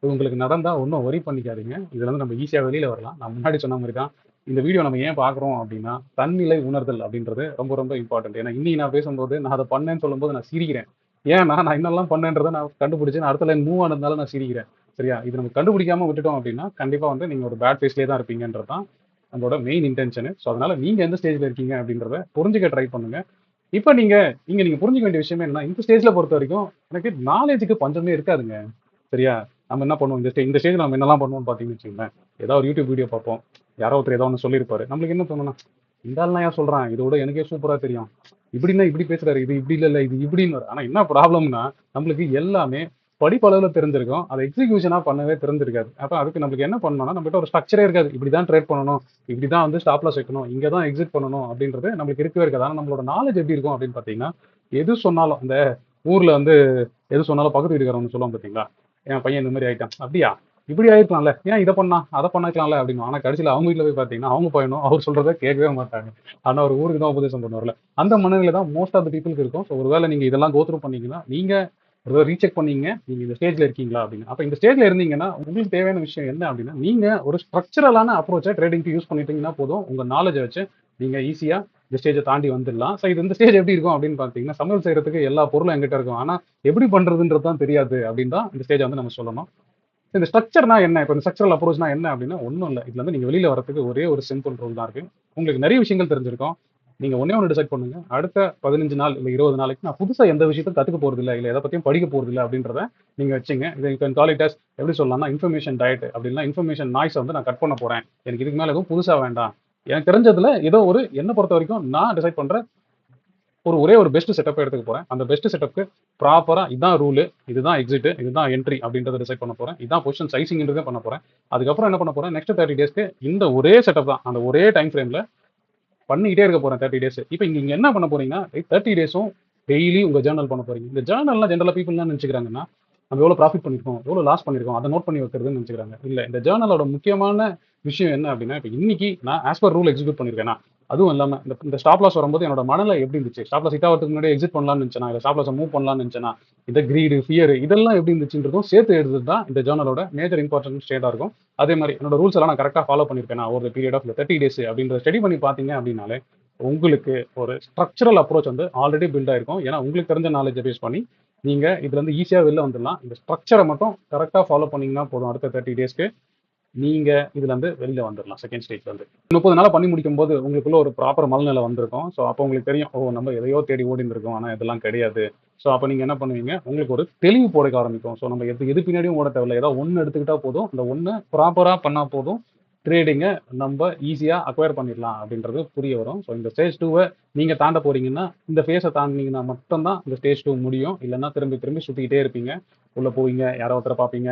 இது உங்களுக்கு நடந்தா ஒன்றும் ஒரி பண்ணிக்காதீங்க. இதுல இருந்து நம்ம ஈஸியா வெளியில வரலாம். நான் முன்னாடி சொன்ன மாரி தான். இந்த வீடியோ நம்ம ஏன் பார்க்குறோம் அப்படின்னா, தன்னிலை உணர்தல் அப்படின்றது ரொம்ப ரொம்ப இம்பார்ட்டன்ட். ஏன்னா இன்னைக்கு நான் பேசும்போது, நான் அத பண்ணேன்னு சொல்லும்போது நான் சிரிக்கிறேன். ஏன்னா, நான் என்னெல்லாம் பண்ணேன்றத நான் கண்டுபிடிச்சு, நான் அடுத்த லைன் மூவ் ஆனதுனால நான் சிரிக்கிறேன். சரியா? இது நம்ம கண்டுபிடிக்காம விட்டுட்டோம் அப்படின்னா, கண்டிப்பா வந்து நீங்க ஒரு பேட் ஃபேஸ்லயே தான் இருப்பீங்கன்றது தான் நம்மளோட மெயின் இன்டென்ஷனு. ஸோ அதனால நீங்க எந்த ஸ்டேஜ்ல இருக்கீங்க அப்படின்றத புரிஞ்சுக்க ட்ரை பண்ணுங்க. இப்ப நீங்க நீங்க புரிஞ்சுக்க வேண்டிய விஷயம் என்னன்னா, இந்த ஸ்டேஜ்ல பொறுத்தவரைக்கும் எனக்கு நாலேட்ஜ்க்கு பஞ்சமே இருக்காதுங்க. சரியா? நம்ம என்ன பண்ணுவோம், இந்த ஸ்டேஜ்ல நம்ம என்னலாம் பண்ணுவோம்னு பார்த்தீங்கன்னு வச்சுக்கோங்களேன், ஏதாவது ஒரு யூடியூப் வீடியோ பார்ப்போம். யாரோ ஒருத்தர் ஏதோ ஒண்ணு சொல்லியிருப்பாரு. நம்மளுக்கு என்ன தோணும்னா, இந்த ஆள்லாம் ஏன் சொல்றான்? இத விட எனக்கே சூப்பரா தெரியும். இப்படின்னா இப்படி பேசுறாரு. இது இப்படி இல்ல, இது இப்படின்னு. ஆனா என்ன ப்ராப்ளம்னா, நம்மளுக்கு எல்லாமே படிப்பளவுல தெரிஞ்சிருக்கும். அத எக்ஸிகியூஷனா பண்ணவே தெரிஞ்சிருக்காது. அப்ப அதுக்கு நம்மளுக்கு என்ன பண்ணணும்னா, நம்மகிட்ட ஒரு ஸ்ட்ரக்சரே இருக்காது. இப்படி தான் ட்ரேட் பண்ணணும். இப்படி தான் வந்து ஸ்டாப் லாஸ் வைக்கணும். இங்க தான் எக்ஸிட் பண்ணணும் அப்படின்றது நம்மளுக்கு இருக்கவே இருக்காது. ஆனா நம்மளோட நாலேட்ஜ் எப்படி இருக்கும் அப்படின்னு பார்த்தீங்கன்னா, எது சொன்னாலும் இந்த ஊர்ல வந்து எது சொன்னாலும் பக்கத்து வீட்டுக்காரன் ஒண்ணு சொல்லுவான் பார்த்தீங்களா? என் பையன் இந்த மாரி ஆயிட்டான். அப்படியா? இப்படி ஆயிருக்கலாம்ல. ஏன் இத பண்ணான்? அத பண்ணிருக்கலாம்ல அப்படின்னு. ஆனா கடைசியில அவங்க வீட்ல போய் பார்த்தீங்கன்னா, அவங்க பையனும் அவர் சொல்றத கேட்கவே மாட்டாங்க. ஆனா அவர் ஊருக்கு தான் உபதேசம் பண்ணுவார்ல. அந்த மனநிலை தான் மோஸ்ட் ஆஃப் த பீப்பிள்க்கு இருக்கும். ஸோ ஒருவேளை நீங்க இதெல்லாம் கோ த்ரூ பண்ணீங்கன்னா, நீங்க ஒரு தடவ ரீசெக் பண்ணீங்க. நீங்க இந்த ஸ்டேஜ்ல இருக்கீங்களா அப்படின்னு. அப்ப இந்த ஸ்டேஜ்ல இருந்தீங்கன்னா, உங்களுக்கு தேவையான விஷயம் என்ன அப்படின்னா, நீங்க ஒரு ஸ்ட்ரக்சரலான அப்ரோச்ச ட்ரேடிங்க்கு யூஸ் பண்ணிட்டீங்கன்னா போதும். உங்க நாலேட்ஜ வச்சு நீங்க ஈஸியா இந்த ஸ்டேஜ தாண்டி வந்துடலாம். ஸோ இது இந்த ஸ்டேஜ் எப்படி இருக்கும் அப்படின்னு பார்த்தீங்கன்னா, சமையல் செய்றதுக்கு எல்லா பொருளும் என்கிட்ட இருக்கும். ஆனா எப்படி பண்றதுன்றது தான் தெரியாது அப்படின்னு தான் இந்த ஸ்டேஜ வந்து நம்ம சொல்லணும். இந்த ஸ்ட்ரக்சர்னா என்ன? இப்ப இந்த ஸ்ட்ரக்சரல் அப்ரோச்னா என்ன அப்படின்னா, ஒண்ணும் இல்ல. இதுல இருந்து நீங்க வெளியில வரதுக்கு ஒரே ஒரு சிம்பிள் ரூல் தான் இருக்கு. உங்களுக்கு நெறைய விஷயங்கள் தெரிஞ்சிருக்கும். நீங்க ஒண்ணே ஒண்ணு டிசைட் பண்ணுங்க. அடுத்த 15 நாள் இல்ல 20 நாளைக்கு நான் புதுசா எந்த விஷயத்தையும் கத்துக்க போறதில்ல, இல்ல எத பத்தியும் படிக்க போறதில்ல அப்படின்றத நீங்க வச்சுங்க. இத you can call it as எப்படி சொல்லலாம்னா, இன்ஃபர்மேஷன் டயட் அப்படின்னா இன்ஃபர்மேஷன் நாய்ஸ வந்து நான் கட் பண்ண போறேன். எனக்கு இதுக்கு மேல எதுவும் புதுசா வேண்டாம். எனக்கு தெரிஞ்சதுல ஏதோ ஒரு என்ன பொறுத்தவரைக்கும் நான் டிசைட் பண்ற ஒரே ஒரு பெஸ்ட் செட்டப் எடுத்துக்க போறேன். அந்த பெஸ்ட் செட்டப்க்கு ப்ராப்பரா இதான் ரூலு, இதுதான் எக்ஸிட், இதுதான் என்ட்ரி அப்படின்றத டிசைட் பண்ண போறேன். இதான் பொசிஷன் சைசிங்ன்றத பண்ண போறேன். அதுக்கப்புறம் என்ன பண்ண போறேன், நெக்ஸ்ட் 30 டேஸ்க்கு இந்த ஒரே செட்டப் தான். அந்த ஒரே டைம் ஃப்ரேம்ல பண்ணிக்கிட்டே இருக்க போறேன் 30 டேஸ். இப்போ இங்க என்ன பண்ண போறீங்கன்னா 30 டேஸும் டெய்லி உங்க ஜேர்னல் பண்ண போறீங்க. இந்த ஜேர்னல்லாம் ஜென்ரலா பீப்புள் என்ன நினைச்சுக்கிறாங்கன்னா, நம்ம எவ்வளவு ப்ராஃபிட் பண்ணிருக்கோம், எவ்வளவு லாஸ் பண்ணிருக்கோம், அதை நோட் பண்ணி வைக்கிறதுன்னு நினைச்சுக்கிறாங்க. இல்ல, இந்த ஜேர்னலோட முக்கியமான விஷயம் என்ன அப்படின்னா, இப்போ இன்னைக்கு நான் ஆஸ் பர் ரூல் எக்ஸிக்யூட் பண்ணிருக்கேனா, அதுவும் இல்லாம இந்த ஸ்டாப் லாஸ் வரும்போது என்னோட மனநிலை எப்படி இருந்துச்சு, ஸ்டாப் லாஸ் ஹிட் ஆகிறதுக்கு முன்னாடி எக்ஸிட் பண்ணலாம்னு நினைச்சேனா, இல்ல ஸ்டாப் லாஸ் மூவ் பண்ணலாம்னு நினைச்சேனா, இந்த கிரீடு ஃபியர் இதெல்லாம் எப்படி இருந்துச்சுன்றதும் சேர்த்து எழுதுறது தான் இந்த ஜேர்னலோட மேஜர் இம்பார்ட்டன்ட் ஸ்டேட்டா இருக்கும். அதே மாதிரி என்னோட ரூல்ஸ் எல்லாம் நான் கரெக்டா ஃபாலோ பண்ணிருக்கேன் ஒரு பீரியட் ஆஃப் 30 டேஸ் அப்படின்ற ஸ்டடி பண்ணி பாத்தீங்க அப்படின்னாலே உங்களுக்கு ஒரு ஸ்ட்ரக்சரல் அப்ரோச் வந்து ஆல்ரெடி பில்ட் ஆயிருக்கும். ஏன்னா உங்களுக்கு தெரிஞ்ச நாலேஜை பேஸ் பண்ணி நீங்க இதுல இருந்து ஈஸியா வெளில வந்துடலாம். இந்த ஸ்ட்ரக்சரை மட்டும் கரெக்டா ஃபாலோ பண்ணீங்கன்னா போதும். அடுத்த 30 டேஸ்க்கு நீங்க இதுல இருந்து வெளில வந்துடலாம். செகண்ட் ஸ்டேஜ்ல இருந்து 30 நாளா பண்ணி முடிக்கும் போது உங்களுக்குள்ள ஒரு ப்ராப்பர் மனநிலை வந்திருக்கும். ஸோ அப்போ உங்களுக்கு தெரியும், ஓ நம்ம எதையோ தேடி ஓடின்னு இருக்கோம், ஆனா இதெல்லாம் கிடையாது. ஸோ அப்போ நீங்க என்ன பண்ணுவீங்க, உங்களுக்கு ஒரு தெளிவு போட ஆரம்பிக்கும். ஸோ நம்ம எது பின்னாடியும் ஓட தேவையில்ல, ஏதாவது ஒன்று எடுத்துக்கிட்டா போதும், அந்த ஒன்று ப்ராப்பரா பண்ணா போதும், ட்ரேடிங்கை நம்ம ஈஸியா அக்வயர் பண்ணிடலாம் அப்படின்றது புரிய வரும். ஸோ இந்த ஸ்டேஜ் 2வை நீங்க தாண்ட போறீங்கன்னா, இந்த ஃபேஸை தாண்டினீங்கன்னா மட்டும்தான் இந்த ஸ்டேஜ் 2 முடியும். இல்லைன்னா திரும்பி திரும்பி சுத்திக்கிட்டே இருப்பீங்க. உள்ள போவீங்க, யாரோ ஒருத்தரை பார்ப்பீங்க,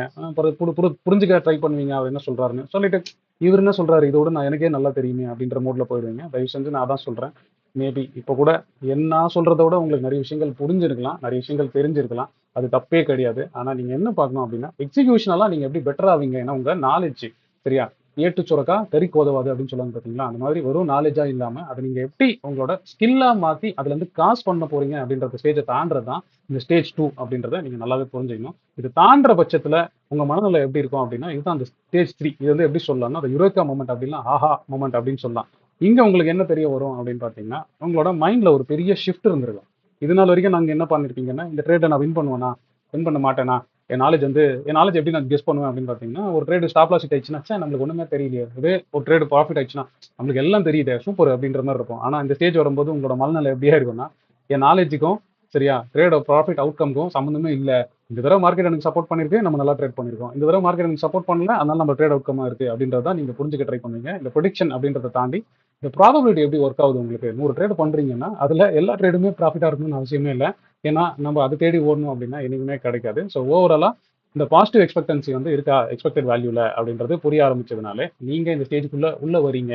புரிஞ்சுக்க ட்ரை பண்ணுவீங்க அவர் என்ன சொல்றாருன்னு சொல்லிட்டு, இவர் என்ன சொல்றாரு இதோட நான் எனக்கே நல்லா தெரியுமே அப்படின்ற மோட்ல போயிடுவீங்க. தயவு செஞ்சு நான் தான் சொல்றேன். மேபி இப்போ கூட என்ன சொல்றதை விட உங்களுக்கு நிறைய விஷயங்கள் புரிஞ்சிருக்கலாம், நிறைய விஷயங்கள் தெரிஞ்சிருக்கலாம். அது தப்பே கிடையாது. ஆனா நீங்க என்ன பார்க்கணும் அப்படின்னா, எக்ஸிகியூஷனெல்லாம் நீங்க எப்படி பெட்டர் ஆவீங்க. ஏன்னா உங்க நாலேஜ் சரியா, ஏட்டு சுரக்கா கறி கோதவாது அப்படின்னு சொல்லுவாங்க பார்த்தீங்களா, அந்த மாதிரி வெறும் நாலேஜா இல்லாம அதை நீங்க எப்படி உங்களோட ஸ்கில்லா மாத்தி அதுல இருந்து காசு பண்ண போறீங்க அப்படின்ற ஸ்டேஜை தாண்டது தான் இந்த ஸ்டேஜ் 2 அப்படின்றத நீங்க நல்லாவே புரிஞ்சுக்கணும். இது தாண்டுற பட்சத்துல உங்க மனநிலை எப்படி இருக்கும் அப்படின்னா, இதுதான் அந்த ஸ்டேஜ் 3. இது வந்து எப்படி சொல்லலாம்னா, அந்த யுரேக்கா மொமெண்ட் அப்படின்னா ஆஹா மொமெண்ட் அப்படின்னு சொல்லலாம். இங்க உங்களுக்கு என்ன தெரிய வரும் அப்படின்னு பாத்தீங்கன்னா, உங்களோட மைண்ட்ல ஒரு பெரிய ஷிஃப்ட் இருந்திருக்கும். இது நாள் வரைக்கும் நாங்க என்ன பண்ணிருக்கீங்கன்னா, இந்த ட்ரேட்டை நான் வின் பண்ணுவேனா, வின் பண்ண மாட்டேனா, என் நாலேஜ் எப்படி நான் கெஸ் பண்ணுவேன் அப்படின்னு பார்த்தீங்கன்னா, ஒரு ட்ரேடு ஸ்டாப் லாஸ் ஹிட் ஆயிடுச்சுன்னா, ச்சே நம்மளுக்கு ஒண்ணுமே தெரியலையே. இதே ஒரு ட்ரேடு ப்ராஃபிட் ஆயிடுச்சுன்னா, நம்மளுக்கு எல்லாம் தெரியுதே சூப்பர் அப்படின்ற மாதிரி இருக்கும். ஆனா இந்த ஸ்டேஜ் வரும்போது உங்களோட மனநிலை எப்படியா இருக்கும்னா, என் நாலேஜுக்கும் சரியா ட்ரேட் ப்ராஃபிட் அவுட்கம்க்கும் சம்மந்தமே இல்ல. இந்த தடவை மார்க்கெட் எனக்கு சப்போர்ட் பண்ணிருக்கு, நம்ம நல்லா ட்ரேட் பண்ணிருக்கோம். இந்த தடவை மார்க்கெட் எனக்கு சப்போர்ட் பண்ணல, அதனால நம்ம ட்ரேட் அவுட்கமா இருக்கு அப்படின்றத நீங்க புரிஞ்சுக்க ட்ரை பண்ணுவீங்க. இந்த ப்ரொடிக்ஷன் அப்படின்றத தாண்டி இந்த ப்ராபபிலிட்டி எப்படி ஒர்க் ஆகுது உங்களுக்கு. 100 ட்ரேட் பண்றீங்கன்னா அதுல எல்லா ட்ரேடுமே ப்ராஃபிட்டா இருக்கணும்னு அவசியமே இல்லை. ஏன்னா நம்ம அது தேடி ஓடணும் அப்படின்னா என்னைக்குமே கிடைக்காது. ஸோ ஓவராலா இந்த பாசிட்டிவ் எக்ஸ்பெக்டன்சி வந்து இருக்கா எக்ஸ்பெக்டட் வேல்யூல அப்படின்றது புரிய ஆரம்பிச்சதுனாலே நீங்க இந்த ஸ்டேஜுக்குள்ள உள்ள வரீங்க.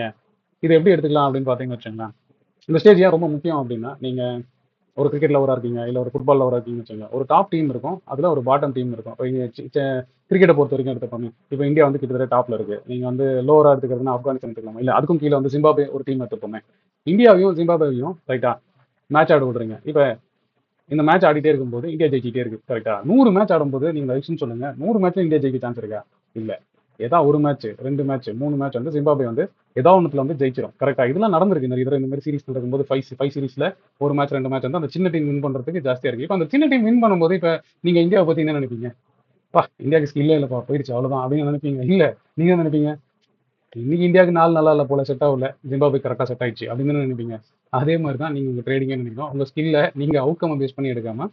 இதை எப்படி எடுத்துக்கலாம் அப்படின்னு பாத்தீங்கன்னு வச்சுங்களேன். இந்த ஸ்டேஜ் ஏன் ரொம்ப முக்கியம் அப்படின்னா, நீங்க ஒரு கிரிக்கெட் லவரா இருக்கீங்க, இல்ல ஒரு ஃபுட்பால் லவரா இருக்கீங்கன்னு வச்சுங்க. ஒரு டாப் டீம் இருக்கும், அதுல ஒரு பாட்டம் டீம் இருக்கும். இப்போ கிரிக்கெட்டை பொறுத்த வரைக்கும் எடுத்துக்கோங்க. இப்போ இந்தியா வந்து கிட்டத்தட்ட டாப்ல இருக்கு. நீங்க வந்து லோவரா எடுத்துக்கிறதுனா ஆப்கானிஸ்தான் எடுத்துக்கலாம், இல்ல அதுக்கும் கீழே வந்து ஜிம்பாப்வே ஒரு டீம் எடுத்துக்கோமே. இந்தியாவையும் ஜிம்பாப்வேவையும் ரைட்டா மேட்ச் ஆட விடுறீங்க. இப்போ இந்த மேட்ச் ஆடிட்டே இருக்கும்போது இந்தியா ஜெயிச்சிட்டே இருக்கு கரெக்டா. 100 மேட்ச் ஆடும்போது நீங்க தயவுசெய்து சொல்லுங்க, 100 மேட்ச்ல இந்தியா ஜெயிக்க சான்ஸ் இருக்கா? இல்ல. ஏதாவது ஒரு மேட்ச், 2 மேட்ச், 3 மேட்ச் வந்து ஜிம்பாப்வே வந்து ஏதாவது ஒண்ணுத்துல வந்து ஜெயிச்சிரும் கரெக்டா. இதெல்லாம் நடந்திருக்கு நிறைய தடவை. இந்த மாதிரி சீரிஸ் நடக்கும்போது 5 சீரிஸ்ல ஒரு மேட்ச் 2 மேட்ச் வந்து அந்த சின்ன டீம் வின் பண்றதுக்கு ஜாஸ்தியா இருக்கு. இப்போ அந்த சின்ன டீம் வின் பண்ணும்போது இப்ப நீங்க இந்தியாவை பத்தி என்ன நினைப்பீங்க? பா இந்தியாவுக்கு ஸ்கில்லே இல்லப்பா, போயிடுச்சு அவ்வளவுதான் அப்படின்னு நினைப்பீங்க. இல்ல, நீங்க என்ன நினைப்பீங்க? இன்னைக்கு இந்தியாவுக்கு நாள் நல்லா இல்ல போல, செட் ஆகல, ஜிம்பாப்வே கரெக்டா செட் ஆயிடுச்சு அப்படின்னு தானே நினைப்பீங்க. அதே மாதிரி தான் நீங்க உங்க ட்ரேடிங்கே நினைக்கும். உங்க ஸ்கில்ல நீங்க அவுட்கம் பேஸ் பண்ணி எடுக்காம,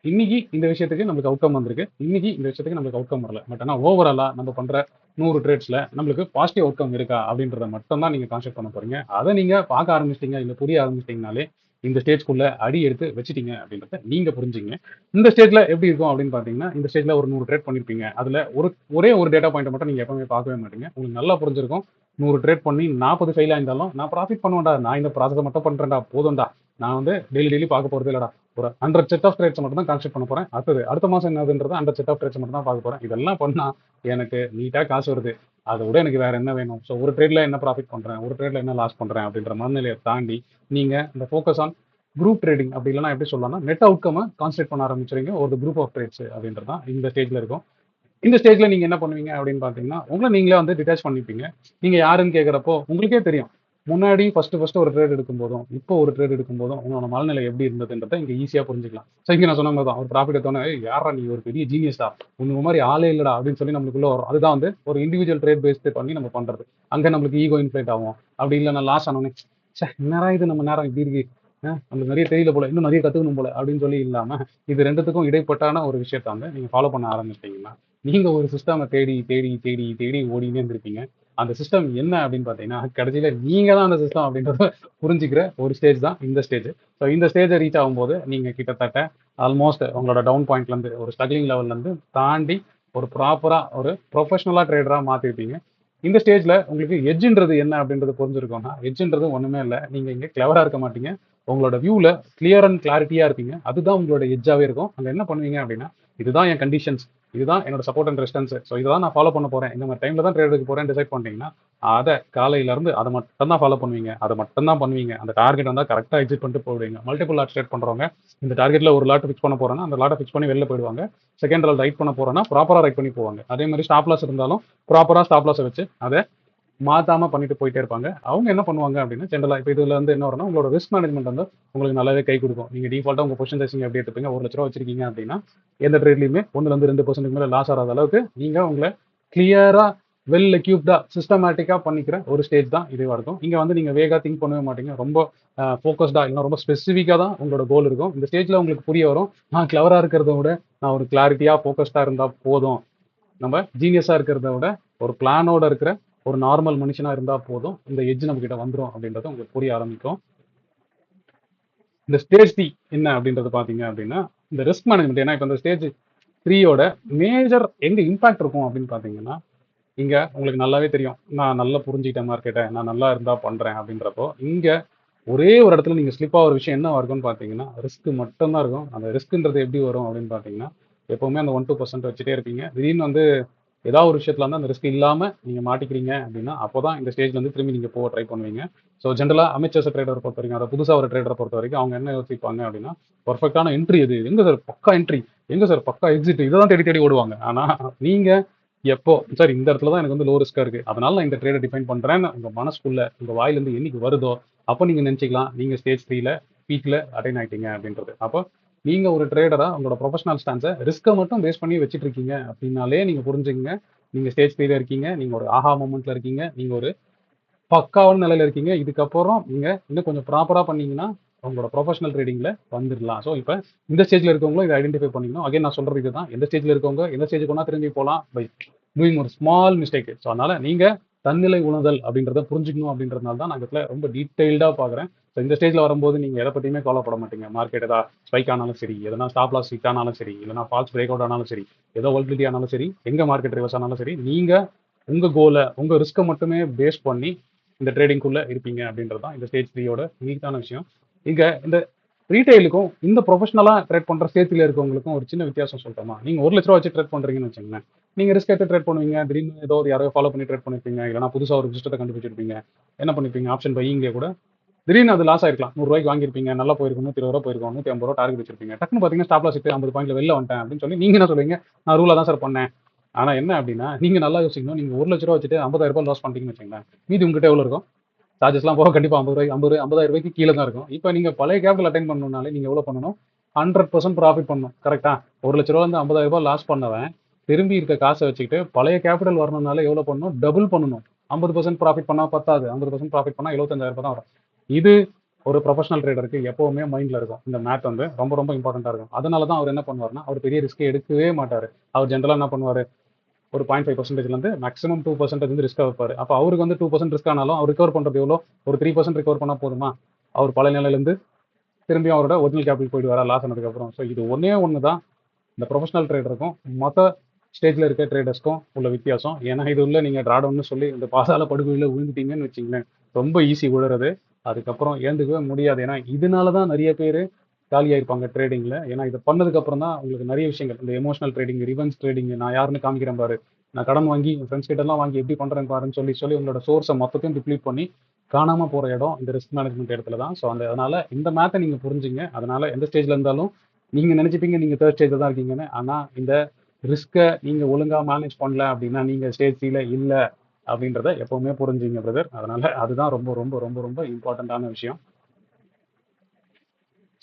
இன்னைக்கு இந்த விஷயத்துக்கு நம்மளுக்கு அவுட்கம் வந்திருக்கு, இன்னைக்கு இந்த விஷயத்துக்கு நம்மளுக்கு அவுட்கம் வரல, பட் ஆனா ஓவராலா நம்ம பண்ற 100 ட்ரேட்ஸ்ல நம்மளுக்கு பாசிட்டிவ் அவுட்கம் இருக்கா அப்படின்றத மட்டும் தான் நீங்க கான்செப்ட் பண்ண போறீங்க. அதை நீங்க பார்க்க ஆரம்பிச்சிட்டீங்க, இல்ல புரிய ஆரம்பிச்சிட்டீங்கனாலே இந்த ஸ்டேஜ்க்குள்ள அடி எடுத்து வச்சுட்டீங்க அப்படின்றத நீங்க புரிஞ்சுங்க. இந்த ஸ்டேஜ்ல எப்படி இருக்கும் அப்படின்னு பாத்தீங்கன்னா, இந்த ஸ்டேஜ்ல ஒரு 100 ட்ரேட் பண்ணிருப்பீங்க. அதுல ஒரே ஒரு டேட்டா பாயிண்ட் மட்டும் நீங்க எப்பவுமே பார்க்கவே மாட்டீங்க. உங்களுக்கு நல்லா புரிஞ்சிருக்கும். 100 ட்ரேட் பண்ணி 40 ஃபெயில் ஆயிருந்தாலும் நான் ப்ராஃபிட் பண்ணுவேன்டா, நான் இந்த ப்ராசஸை மட்டும் பண்றேன்டா, போதும்டா, நான் வந்து டெய்லி பார்க்க போறது இல்லடா, ஒரு 100 செட் ஆஃப் ட்ரேட்ஸ் மட்டும் தான் கான்செப்ட் பண்ண போறேன். அடுத்த மாசம் என்னதுன்றது 100 செட் ஆஃப் ட்ரேட்ஸ் மட்டும் தான் பார்க்க போறேன். இதெல்லாம் பண்ணா எனக்கு நீட்டா காசு வருது, அதை விட எனக்கு வேற என்ன வேணும். ஸோ ஒரு ட்ரேட்ல என்ன ப்ராஃபிட் பண்றேன், ஒரு ட்ரேட்ல என்ன லாஸ் பண்றேன் அப்படின்ற மனநிலையை தாண்டி நீங்க இந்த ஃபோக்கஸ் ஆன் குரூப் ட்ரேடிங் அப்படி இல்லைன்னா எப்படி சொல்லலாம்னா நெட் அவுட்கம் கான்சென்ட்ரேட் பண்ண ஆரம்பிச்சிருங்க. ஒரு குரூப் ஆஃப் ட்ரேட்ஸ் அப்படின்றது தான் இந்த ஸ்டேஜ்ல இருக்கும். இந்த ஸ்டேஜ்ல நீங்க என்ன பண்ணுவீங்க அப்படின்னு பாத்தீங்கன்னா, உங்களை நீங்களே வந்து டிட்டாச் பண்ணிப்பீங்க. நீங்க யாருன்னு கேட்கறப்போ உங்களுக்கே தெரியும். முன்னாடி ஃபர்ஸ்ட் ஒரு ட்ரேட் எடுக்கும் போதும், இப்போ ஒரு ட்ரேட் எடுக்கும் போதும் உங்களோட மனநிலை எப்படி இருந்ததுன்றதை இங்க ஈஸியா புரிஞ்சுக்கலாம். ஸோ இங்க நான் சொன்ன மாதிரி தான், ஒரு ப்ராஃபிட் எடுத்தோன்னே யாரா நீ ஒரு பெரிய ஜீனியஸா, உங்க மாதிரி ஆளே இல்லடா அப்படின்னு சொல்லி நம்மளுக்குள்ள வரும். அதுதான் வந்து ஒரு இண்டிவிஜுவல் ட்ரேட் பேஸ்ட் பண்ணி நம்ம பண்றது. அங்க நம்மளுக்கு ஈகோ இன்ஃபிளேட் ஆகும். அப்படி இல்லைன்னா லாஸ் ஆனோன்னே என்னடா இது நம்ம நேரம் இப்படி இருக்கு, நம்மளுக்கு நிறைய தெரியல போல, இன்னும் நிறைய கத்துக்கணும் போல அப்படின்னு சொல்லி இல்லாம, இது ரெண்டுத்துக்கும் இடைப்பட்டான ஒரு விஷயத்த வந்து நீங்க ஃபாலோ பண்ண ஆரம்பிச்சிட்டீங்கன்னா, நீங்க ஒரு சிஸ்டம் தேடி தேடி தேடி தேடி ஓடினே இருந்திருப்பீங்க. அந்த சிஸ்டம் என்ன அப்படின்னு பார்த்தீங்கன்னா, கடைசியில நீங்க தான் அந்த சிஸ்டம் அப்படின்றத புரிஞ்சுக்கிற ஒரு ஸ்டேஜ் தான் இந்த ஸ்டேஜ். ஸோ இந்த ஸ்டேஜை ரீச் ஆகும்போது நீங்க கிட்டத்தட்ட ஆல்மோஸ்ட் உங்களோட டவுன் பாயிண்ட்ல இருந்து ஒரு ஸ்ட்ரகிளிங் லெவல்ல இருந்து தாண்டி ஒரு ப்ராப்பரா ஒரு ப்ரொஃபஷனலா ட்ரேடரா மாத்திருப்பீங்க. இந்த ஸ்டேஜ்ல உங்களுக்கு எட்ஜ்ன்றது என்ன அப்படின்றது புரிஞ்சிருக்கோம்னா, எட்ஜ்ன்றது ஒண்ணுமே இல்ல. நீங்க இங்க கிளவரா இருக்க மாட்டீங்க. உங்களோட வியூல கிளியர் அண்ட் கிளாரிட்டியா இருப்பீங்க. அதுதான் உங்களோட எட்ஜாவே இருக்கும். அங்க என்ன பண்ணுவீங்க அப்படின்னா, இதுதான் என் கண்டிஷன்ஸ், இதுதான் என்னோட சப்போர்ட் அண்ட் ரெசிஸ்டன்ஸ், ஸோ இததான் நான் ஃபாலோ பண்ண போறேன், இந்த மாதிரி டைம்ல தான் ட்ரேட் எடுக்க போறேன் டிசைட் பண்ணிட்டீங்கன்னா, அதை காலையில இருந்து அதை மட்டும் தான் ஃபாலோ பண்ணுவீங்க, அதை மட்டும் தான் பண்ணுவீங்க. அந்த டார்கெட் வந்தா கரெக்டா எக்ஸிட் பண்ணிட்டு போயிடுவீங்க. மல்டிபிள் லாட் ட்ரேட் பண்றவங்க இந்த டார்கெட்ல ஒரு லாட் ஃபிக்ஸ் பண்ண போறேன்னா அந்த லாட்டை ஃபிக்ஸ் பண்ணி வெளில போயிடுவாங்க. செகண்ட் லாட் ரைட் பண்ண போறேன்னா ப்ராப்பரா ரைட் பண்ணி போவாங்க. அதே மாதிரி ஸ்டாப் லாஸ் இருந்தாலும் ப்ராப்பரா ஸ்டாப் லாஸை வச்சு அதை மாத்தாம பண்ணிட்டு போயிட்டே இருப்பாங்க. அவங்க என்ன பண்ணுவாங்க அப்படின்னா, ஜென்ரலா இப்போ இதுல வந்து என்ன வரும்னா, உங்களோட ரிஸ்க் மேனேஜ்மெண்ட் வந்து உங்களுக்கு நல்லாவே கை கொடுக்கும். நீங்க டிஃபால்ட்டா உங்க பொசிஷன் சைசிங் எப்படி எடுத்துப்பீங்க, ₹1,00,000 வச்சிருக்கீங்க அப்படின்னா, எந்த ட்ரேட்லயுமே 1% மேல லாஸ் ஆகாத அளவுக்கு நீங்க உங்களை கிளியரா வெல் எக்யூப்டா சிஸ்டமேட்டிக்கா பண்ணிக்கிற ஒரு ஸ்டேஜ் தான் இதுவா இருக்கும். இங்க வந்து நீங்க வேகா திங்க் பண்ணவே மாட்டீங்க. ரொம்ப ஃபோக்கஸ்டா இல்லைன்னா ரொம்ப ஸ்பெசிஃபிக்கா தான் உங்களோட கோல் இருக்கும். இந்த ஸ்டேஜ்ல உங்களுக்கு புரிய வரும், நான் கிளவரா இருக்கிறத விட நான் ஒரு கிளாரிட்டியா ஃபோக்கஸ்டா இருந்தா போதும், நம்ம ஜீனியஸா இருக்கிறத விட ஒரு பிளானோட இருக்கிற ஒரு நார்மல் மனுஷனா இருந்தா போதும், இந்த எட்ஜ் நம்ம கிட்ட வந்துரும் அப்படின்றது உங்களுக்கு புரிய ஆரம்பிக்கும். இந்த ஸ்டேஜ் டி என்ன அப்படின்றது பாத்தீங்க அப்படின்னா, இந்த ரிஸ்க் மேனேஜ்மெண்ட். ஏன்னா இப்போ இந்த ஸ்டேஜ் 3யோட மேஜர் எங்க இம்பாக்ட் இருக்கும் அப்படின்னு பாத்தீங்கன்னா, இங்க உங்களுக்கு நல்லாவே தெரியும், நான் நல்லா புரிஞ்சுக்கிட்டேன் மார்க்கெட்டை, நான் நல்லா இருந்தா பண்றேன் அப்படின்றப்போ, இங்க ஒரே ஒரு இடத்துல நீங்க ஸ்லிப் ஆகிற விஷயம் என்ன இருக்கும்னு பாத்தீங்கன்னா, ரிஸ்க் மட்டும் தான் இருக்கும். அந்த ரிஸ்க்ன்றது எப்படி வரும் அப்படின்னு பாத்தீங்கன்னா, எப்பவுமே அந்த 1-2% வச்சுட்டே இருப்பீங்க. திடீர்னு வந்து ஏதாவது ஒரு விஷயத்துல வந்து அந்த ரிஸ்க் இல்லாம நீங்க மாட்டிக்கிறீங்க அப்படின்னா, அப்போதான் இந்த ஸ்டேஜ்ல இருந்து திரும்பி நீங்க போக ட்ரை பண்ணுவீங்க. ஸோ ஜென்ரலா அமெச்சர்ஸ் ட்ரேடர் பொறுத்த வரைக்கும், அதை புதுசா ஒரு ட்ரேடரை பொறுத்த வரைக்கும் அவங்க என்ன யோசிப்பாங்க அப்படின்னா, பர்ஃபெக்டான என்ட்ரி எது, எங்க சார் பக்கா என்ட்ரி, எங்க சார் பக்கா எக்ஸிட், இதை தான் தேடி தேடி ஓடுவாங்க. ஆனா நீங்க எப்போ சார் இந்த இடத்துல தான் எனக்கு வந்து லோ ரிஸ்கா இருக்கு, அதனால நான் இந்த ட்ரேடை டிஃபைன் பண்றேன்னு உங்க மனசுக்குள்ள உங்க வாயிலிருந்து என்னைக்கு வருதோ அப்போ நீங்க நினைச்சுக்கலாம் நீங்க ஸ்டேஜ் 3ல பீக்ல அட்டைன் ஆயிட்டீங்க அப்படின்றது. அப்போ நீங்க ஒரு ட்ரேடரா உங்களோட ப்ரொஃபஷனல் ஸ்டான்ஸை ரிஸ்க்கை மட்டும் பேஸ் பண்ணி வச்சுட்டு இருக்கீங்க அப்படின்னாலே நீங்க புரிஞ்சுங்க, நீங்க ஸ்டேஜ் 3ல இருக்கீங்க, நீங்க ஒரு ஆஹா மூமெண்ட்ல இருக்கீங்க, நீங்க ஒரு பக்காவான நிலையில இருக்கீங்க. இதுக்கப்புறம் நீங்க இன்னும் கொஞ்சம் ப்ராப்பரா பண்ணீங்கன்னா உங்களோட ப்ரொஃபஷனல் ட்ரேடிங்ல வந்துடலாம். ஸோ இப்போ இந்த ஸ்டேஜ்ல இருக்கவங்களும் இதை ஐடென்டிஃபை பண்ணிக்கணும். அகைன் நான் சொல்றது இதுதான், எந்த ஸ்டேஜ்ல இருக்கவங்க எந்த ஸ்டேஜுக்கு ஒன்றா திரும்பி போகலாம் பை டூயிங் ஒரு ஸ்மால் மிஸ்டேக். ஸோ அதனால நீங்க தன்னிலை உணர்தல் அப்படின்றத புரிஞ்சுக்கணும் அப்படின்றதுனால தான் நான் இடத்துல ரொம்ப டீட்டெயில்டா பார்க்குறேன். ஸோ இந்த ஸ்டேஜ்ல வரும்போது நீங்க எதை பத்தியுமே கவலைப்பட மாட்டீங்க. மார்க்கெட் ஏதாவது ஸ்பைக் ஆனாலும் சரி, எதனா ஸ்டாப் லாஸ் ஹிட் ஆனாலும் சரி, இல்லைனா ஃபால்ஸ் பிரேக் அவுட் ஆனாலும் சரி, ஏதோ வொலட்டிலிட்டி ஆனாலும் சரி, எங்க மார்க்கெட் ரிவர்ஸ் ஆனாலும் சரி, நீங்க உங்க கோலை உங்க ரிஸ்க்கை மட்டுமே பேஸ் பண்ணி இந்த ட்ரேடிங்குள்ள இருப்பீங்க அப்படின்றது தான் இந்த ஸ்டேஜ் 3யோட யூனிக்கான விஷயம். இங்க இந்த ரீட்டைலுக்கும் இந்த ப்ரொஃபஷனலா ட்ரேட் பண்ற ஸ்டேஜ்ல இருக்கவங்களுக்கும் ஒரு சின்ன வித்தியாசம் சொல்றோமா. நீங்க ₹1,00,000 வச்சு ட்ரேட் பண்றீங்கன்னு வச்சுங்களேன், நீங்க ரிஸ்க் எடுத்து ட்ரேட் பண்ணுவீங்க. திடீர்னு ஏதோ ஒரு யாரையோ ஃபாலோ பண்ணி ட்ரேட் பண்ணிருப்பீங்க, இல்லைனா புதுசா ஒரு சிஸ்டத்தை கண்டுபிடிச்சிருப்பீங்க. என்ன பண்ணிருப்பீங்க, ஆப்ஷன் பையிங்லேயே கூட திடீர்னு அது லாஸ் ஆயிருக்கலாம். ₹100 வாங்கியிருப்பீங்க, நல்லா போயிருக்கும், ₹120 போயிருக்கும், ₹150 டார்கெட் வச்சிருப்பீங்க. டக்குன்னு பாத்தீங்கன்னா ஸ்டாப் லாஸ் இட்டு 50 பாயிண்ட்ல வெளில வந்துட்டேன் அப்படின்னு சொல்லி நீங்க என்ன சொல்லுவீங்க, நான் ரூலா தான் சார் பண்ணேன். ஆனா என்ன அப்படின்னா, நீங்க நல்லா யோசிக்கணும், நீங்க ₹1,00,000 வச்சுட்டு ₹50,000 லாஸ் பண்ணிட்டீங்கன்னு வச்சுங்களேன், மீதி உங்ககிட்ட எவ்வளவு இருக்கும், சார்ஜஸ்லாம் போக கண்டிப்பா ₹50 ₹50,000 கீழே தான் இருக்கும். இப்போ நீங்க பழைய கேபிட்டல் அட்டைன் பண்ணணும்னாலே நீங்க எவ்வளவு பண்ணணும், 100% ப்ராஃபிட் பண்ணணும். கரெக்டா? ₹1,00,000 வந்து ₹50,000 லாஸ் பண்ணவன் திரும்பி இருக்க காசை வச்சுக்கிட்டு பழைய கேபிட்டல் வரணும்னாலே எவ்வளவு பண்ணணும், டபுள் பண்ணணும். 50% ப்ராஃபிட் பண்ணா பத்தாது, 50% ப்ராஃபிட் பண்ணா ₹75,000 தான் வரும். இது ஒரு ப்ரொஃபஷனல் ட்ரேடருக்கு எப்பவுமே மைண்ட்ல இருக்கும். இந்த மேத் வந்து ரொம்ப ரொம்ப இம்பார்ட்டண்டா இருக்கும். அதனால தான் அவர் என்ன பண்ணுவாருன்னா, அவர் பெரிய ரிஸ்க் எடுக்கவே மாட்டாரு. அவர் ஜென்ரலா என்ன பண்ணுவாரு, ஒரு 0.5%லேருந்து மேக்ஸிமம் 2% வந்து ரிஸ்க் வைப்பாரு. அப்போ அவருக்கு வந்து 2% ரிஸ்க் ஆனாலும் அவர் ரிகவர் பண்றது எவ்வளோ, ஒரு 3% ரிகவர் பண்ணா போதுமா, அவர் பழைய நிலையிலேருந்து திரும்பியும் அவரோட ஒரிஜினல் கேபிட்டல் போயிடுவாரா லாஸ் ஆனதுக்கு அப்புறம். ஸோ இது ஒன்னே ஒன்று தான் இந்த ப்ரொஃபஷனல் ட்ரேடருக்கும் மற்ற ஸ்டேஜ்ல இருக்க ட்ரேடர்ஸ்க்கும் உள்ள வித்தியாசம். ஏன்னா இது உள்ள நீங்க ட்ராடவுன்னு சொல்லி இந்த பாதாள படுகொலியில விழுந்துட்டீங்கன்னு வச்சுங்களேன், ரொம்ப ஈஸி விழுறது. அதுக்கப்புறம் ஏந்துக்கவே முடியாது. ஏன்னா இதனால தான் நிறைய பேர் காலியாயிருப்பாங்க ட்ரேடிங்ல. ஏன்னா இதை பண்ணதுக்கு அப்புறம் தான் உங்களுக்கு நிறைய விஷயங்கள், இந்த எமோஷனல் ட்ரேடிங், ரிவெஞ்ச் ட்ரேடிங், நான் யாருன்னு காமிக்கிறேன் பாரு, நான் கடன் வாங்கி என் ஃப்ரெண்ட்ஸ் கிட்ட எல்லாம் வாங்கி எப்படி பண்றேன் பாருன்னு சொல்லி சொல்லி உங்களோட சோர்ஸை மொத்தத்தையும் டிப்ளீட் பண்ணி காணாம போற இடம் இந்த ரிஸ்க் மேனேஜ்மெண்ட் இடத்துல தான். ஸோ அதனால இந்த மேத்தை நீங்க புரிஞ்சுங்க. அதனால எந்த ஸ்டேஜ்ல இருந்தாலும் நீங்க நினைச்சுப்பீங்க நீங்க தேர்ட் ஸ்டேஜ்ல தான் இருக்கீங்கன்னு. ஆனா இந்த ரிஸ்க்கை நீங்க ஒழுங்கா மேனேஜ் பண்ணல அப்படின்னா நீங்க ஸ்டேஜ் 3ல இல்ல அப்படின்றத எப்பவுமே புரிஞ்சுங்க பிரதர். அதனால அதுதான் ரொம்ப ரொம்ப ரொம்ப ரொம்ப இம்பார்ட்டன்டான விஷயம்.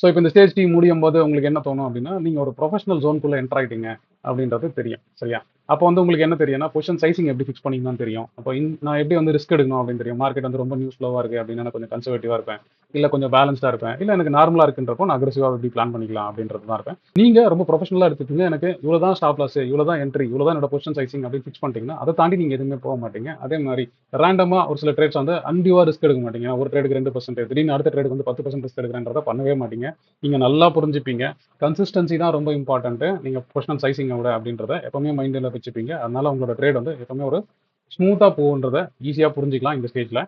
ஸோ இப்போ இந்த ஸ்டேஜ் டீ முடியும் போது உங்களுக்கு என்ன தோணும் அப்படின்னா, நீங்க ஒரு ப்ரொஃபஷனல் ஜோனுக்குள்ள என்டர் ஆயிட்டீங்க அப்படின்றது தெரியும். சரியா? அப்போ வந்து உங்களுக்கு என்ன தெரியும்னா, பொசிஷன் சைசிங் எப்படி ஃபிக்ஸ் பண்ணிக்கணும்னு தெரியும். அப்போ நான் எப்படி வந்து ரிஸ்க் எடுக்கணும் அப்படின்னு தெரியும். மார்க்கெட் வந்து ரொம்ப நியூஸ் ஃப்ளோவா இருக்கு அப்படின்னா நான் கொஞ்சம் கன்சர்வேட்டிவா இருப்பேன். இல்ல கொஞ்சம் பேலன்ஸ்டா இருப்பேன். இல்ல எனக்கு நார்மலா இருக்குன்றப்போ நான் அக்ரெசிவா எப்படி பிளான் பண்ணிக்கலாம் அப்படின்றது தான் இருப்பேன். நீங்க ரொம்ப ப்ரொஃபஷனலா எடுத்துக்கீங்க. எனக்கு இவ்வளோ தான் ஸ்டாப் லாஸ், இவ்வளோ தான் என்ட்ரி, இவ்வளோ தான் என்னோட பொசிஷன் சைசிங் அப்படின்னு ஃபிக்ஸ் பண்ணிட்டீங்கன்னா, அதை தாண்டி நீங்க எதுவுமே போக மாட்டீங்க. அதே மாதிரி ரேண்டமா ஒரு சில ட்ரேட்ஸ் வந்து அன்டியூவா ரிஸ்க் எடுக்க மாட்டீங்க. ஒரு ட்ரேடுக்கு 2% திடீர்னு அடுத்த ட்ரேடுக்கு வந்து 10% ரிஸ்க் எடுக்கிறேன்றத பண்ணவே மாட்டீங்க. நீங்க நல்லா புரிஞ்சுப்பீங்க. கன்சிஸ்டன்சி தான் ரொம்ப இம்பார்ட்டன்ட். நீங்க பொசிஷனல் சைசிங்கை விட அப்படின்றத எப்பவுமே மைண்டில் வச்சுப்பீங்க. அதனால உங்களோட ட்ரேட் வந்து எப்பவுமே ஒரு ஸ்மூத்தா போகுன்றத ஈஸியா புரிஞ்சுக்கலாம் இந்த ஸ்டேஜ்ல.